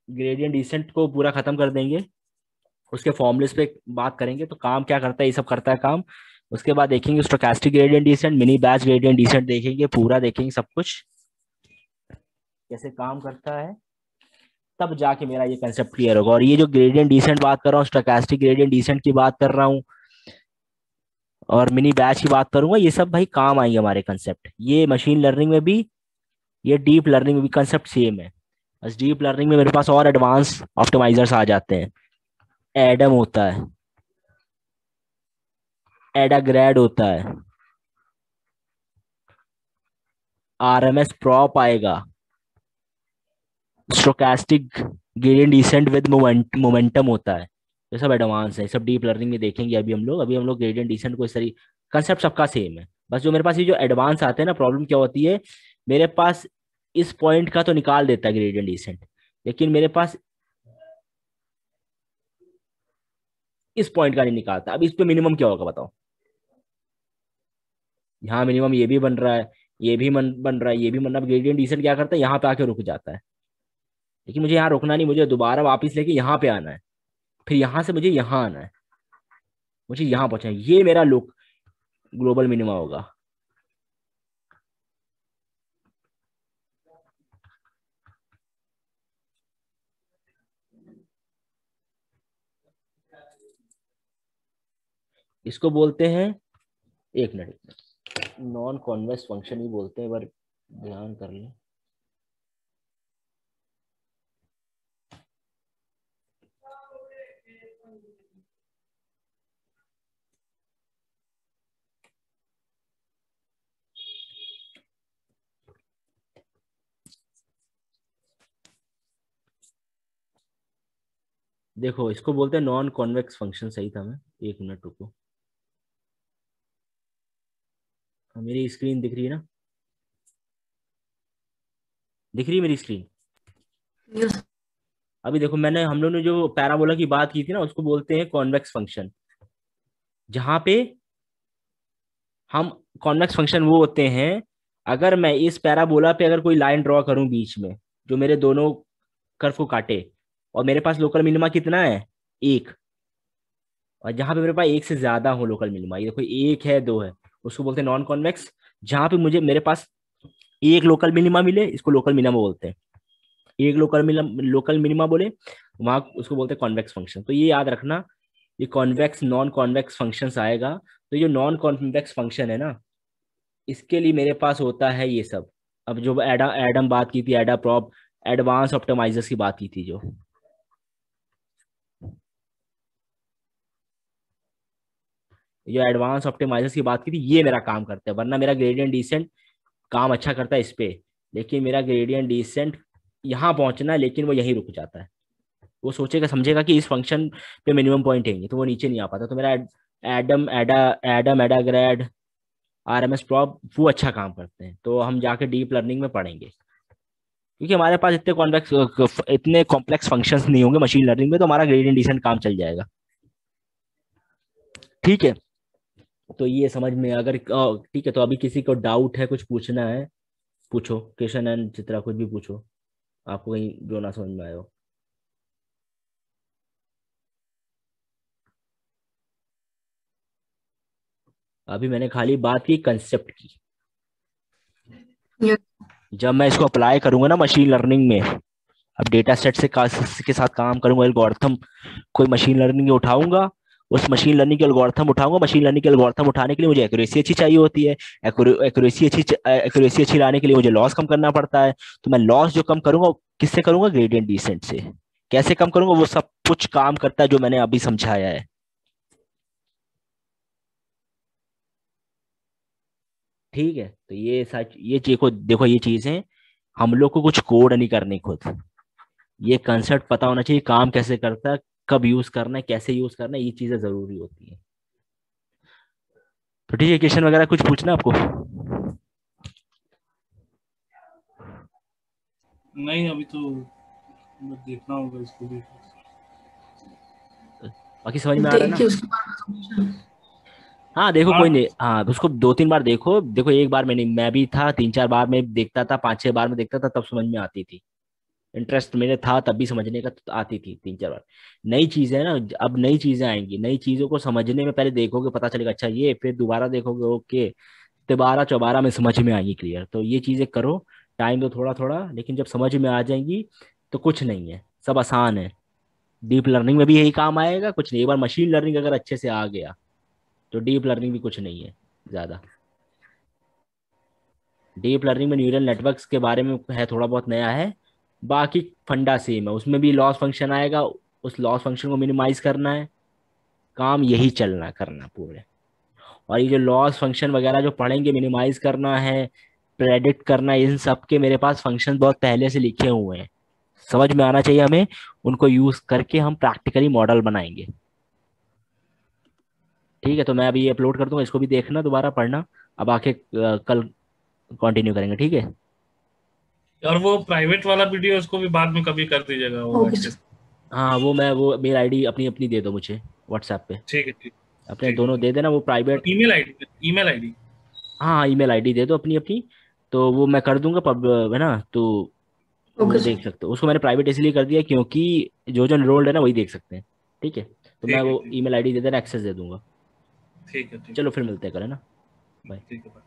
ग्रेडियंट डिसेंट को पूरा खत्म कर देंगे, उसके फॉर्मुलेस पे बात करेंगे तो काम क्या करता है, ये सब करता है काम। उसके बाद देखेंगे stochastic gradient descent, mini batch gradient descent देखेंगे, पूरा देखेंगे सब कुछ कैसे काम करता है। तब जाके मेरा ये कंसेप्ट क्लियर होगा। और ये जो ग्रेडियंट डिसेंट बात कर रहा हूँ, स्टोकेस्टिक ग्रेडियंट डिसेंट की बात कर रहा हूँ, और मिनी बैच की बात करूंगा, ये सब भाई काम आएंगे हमारे कंसेप्ट। ये मशीन लर्निंग में भी, ये डीप लर्निंग में भी कंसेप्ट सेम है। बस डीप लर्निंग में मेरे पास और एडवांस ऑप्टिमाइजर्स आ जाते हैं। एडम होता है, एडाग्रेड होता है, आरएमएस प्रॉप आएगा, stochastic gradient descent with momentum होता है। ये सब एडवांस है, ये सब डीप लर्निंग में देखेंगे। अभी हम लोग ग्रेडियंट डिसेंट को इस तरी कंसेप्ट सबका सेम है। बस जो मेरे पास ये जो एडवांस आते हैं ना, प्रॉब्लम क्या होती है, मेरे पास इस पॉइंट का तो निकाल देता है ग्रेडियंट डिसेंट, लेकिन मेरे पास इस पॉइंट का नहीं निकालता। अब इस पे मिनिमम क्या होगा बताओ। यहाँ मिनिमम ये भी बन रहा है, ये भी बन रहा है, ये भी बन रहा है। ग्रेडियंट डिसेंट क्या करता है, यहाँ पे आके रुक जाता है। लेकिन मुझे यहाँ रुकना नहीं, मुझे दोबारा वापस लेके यहाँ पे आना है, फिर यहाँ से मुझे यहाँ आना है, मुझे यहाँ पहुंचना है। ये मेरा लुक ग्लोबल मिनिमा होगा। इसको बोलते हैं, एक मिनट, नॉन कॉन्वेक्स फंक्शन ही बोलते हैं, पर ध्यान कर लें। देखो इसको बोलते हैं नॉन कॉन्वेक्स फंक्शन, सही था मैं, एक मिनट रुको। मेरी स्क्रीन दिख रही है ना? दिख रही है मेरी स्क्रीन? यस। अभी देखो मैंने, हम लोग ने जो पैराबोला की बात की थी ना, उसको बोलते हैं कॉन्वेक्स फंक्शन। जहां पे हम, कॉन्वेक्स फंक्शन वो होते हैं, अगर मैं इस पैराबोला पे अगर कोई लाइन ड्रॉ करूं बीच में, जो मेरे दोनों कर्व को काटे, और मेरे पास लोकल मिनिमा कितना है, एक, और जहां पे मेरे पास एक से ज्यादा हो लोकल मिनिमा, ये देखो एक है दो है, उसको बोलते हैं नॉन कॉन्वेक्स। जहां पे मुझे, मेरे पास एक लोकल मिनिमा मिले, इसको लोकल मिनिमा बोलते हैं। एक लोकल मिनिमा बोले, वहां उसको बोलते हैं कॉन्वेक्स फंक्शन। तो ये याद रखना, ये कॉन्वेक्स नॉन कॉन्वेक्स फंक्शंस आएगा। तो ये नॉन कॉन्वेक्स फंक्शन है ना, इसके लिए मेरे पास होता है ये सब। अब जो एडम बात की थी, एडा प्रॉप, एडवांस ऑप्टिमाइजर्स की बात की थी, जो एडवांस ऑप्टिमाइजर्स की बात की थी, ये मेरा काम करता है। वरना मेरा ग्रेडियंट डिसेंट काम अच्छा करता है इस पे, लेकिन मेरा ग्रेडियंट डिसेंट यहाँ पहुंचना है, लेकिन वो यहीं रुक जाता है। वो सोचेगा समझेगा कि इस फंक्शन पे मिनिमम पॉइंट है, तो वो नीचे नहीं आ पाता। तो मेरा एडम एडा एडम एडा ग्रेड, आरएमएस प्रॉप, वो अच्छा काम करते हैं। तो हम जाके डीप लर्निंग में पढ़ेंगे, क्योंकि हमारे पास इतने कॉम्प्लेक्स फंक्शंस नहीं होंगे मशीन लर्निंग में, तो हमारा ग्रेडियंट डिसेंट काम चल जाएगा। ठीक है, तो ये समझ में, अगर ठीक है, तो अभी किसी को डाउट है, कुछ पूछना है, पूछो। किशन एंड चित्रा, कुछ भी पूछो, आपको कहीं जो ना समझ में आए हो। अभी मैंने खाली बात की कंसेप्ट की। यस। जब मैं इसको अप्लाई करूंगा ना मशीन लर्निंग में, अब डेटा सेट के साथ काम करूंगा, एल्गोरिथम, कोई मशीन लर्निंग उठाऊंगा, उस मशीन लर्निंग के एल्गोरिथम उठाऊंगा। मशीन लर्निंग के एल्गोरिथम उठाने के लिए मुझे एक्यूरेसी अच्छी चाहिए होती है। एक्यूरेसी अच्छी लाने के लिए मुझे लॉस कम करना पड़ता है। तो मैं लॉस जो कम करूंगा, किससे करूंगा, ग्रेडियंट डिसेंट से। कैसे कम करूंगा, वो सब कुछ काम करता है जो मैंने अभी समझाया है। ठीक है, तो ये सच, ये देखो देखो, ये चीजें हम लोग को कुछ कोड नहीं करनी खुद, ये कंसेप्ट पता होना चाहिए, काम कैसे करता है, कब यूज करना है, कैसे यूज करना है, ये चीजें जरूरी होती है। तो ठीक है, क्वेश्चन वगैरह कुछ पूछना है आपको? नहीं अभी तो देखना होगा इसको भी। बाकी समझ में आ रहा है ना? देख के उसके बाद solution। हाँ देखो, हाँ कोई नहीं, हाँ उसको दो तीन बार देखो। देखो एक बार में नहीं, मैं भी था, तीन चार बार में देखता था, पांच छह बार में देखता था, तब समझ में आती थी। इंटरेस्ट मेरे था तब भी समझने का, तो आती थी तीन चार बार। नई चीजें है ना, अब नई चीजें आएंगी, नई चीजों को समझने में पहले देखोगे, पता चलेगा अच्छा ये, फिर दोबारा देखोगे, ओके, तिबारा चौबारा में समझ में आएगी क्लियर। तो ये चीजें करो, टाइम दो थोड़ा थोड़ा, लेकिन जब समझ में आ जाएंगी तो कुछ नहीं है, सब आसान है। डीप लर्निंग में भी यही काम आएगा, कुछ नहीं। एक बार मशीन लर्निंग अगर अच्छे से आ गया, तो डीप लर्निंग भी कुछ नहीं है ज्यादा। डीप लर्निंग में न्यूरल नेटवर्क्स के बारे में है, थोड़ा बहुत नया है, बाकी फंडा सेम है। उसमें भी लॉस फंक्शन आएगा, उस लॉस फंक्शन को मिनिमाइज करना है, काम यही चलना करना पूरे। और ये जो लॉस फंक्शन वगैरह जो पढ़ेंगे, मिनिमाइज करना है, प्रेडिक्ट करना है, इन सब के मेरे पास फंक्शन बहुत पहले से लिखे हुए हैं, समझ में आना चाहिए हमें। उनको यूज करके हम प्रैक्टिकली मॉडल बनाएंगे। ठीक है, तो मैं अभी ये अपलोड कर दूंगा, इसको भी देखना, दोबारा पढ़ना। अब आके कल कंटिन्यू करेंगे, ठीक है? और वो प्राइवेट वाला वीडियो उसको भी बाद में कभी कर दीजिएगा वो ओके अच्छे सर। से। हाँ वो मेल आईडी अपनी अपनी दे दो मुझे व्हाट्सएप पे, ठीक है ठीक। अपने ठीक है दोनों ठीक। दे देना, वो तो प्राइवेट। Email ID. हाँ ईमेल आईडी दे दो अपनी अपनी, तो वो मैं कर दूंगा पब, है ना? तो ओके वो सर। देख सकते हो, उसको मैंने प्राइवेट इसलिए कर दिया क्योंकि जो जो एनरोल्ड है ना वही देख सकते हैं। ठीक है, तो मैं ठीक है वो ठीक। ईमेल आईडी दे देना, एक्सेस दे दूंगा। ठीक है ठीक। चलो फिर मिलते हैं कल, है ना? बाय। ठीक है।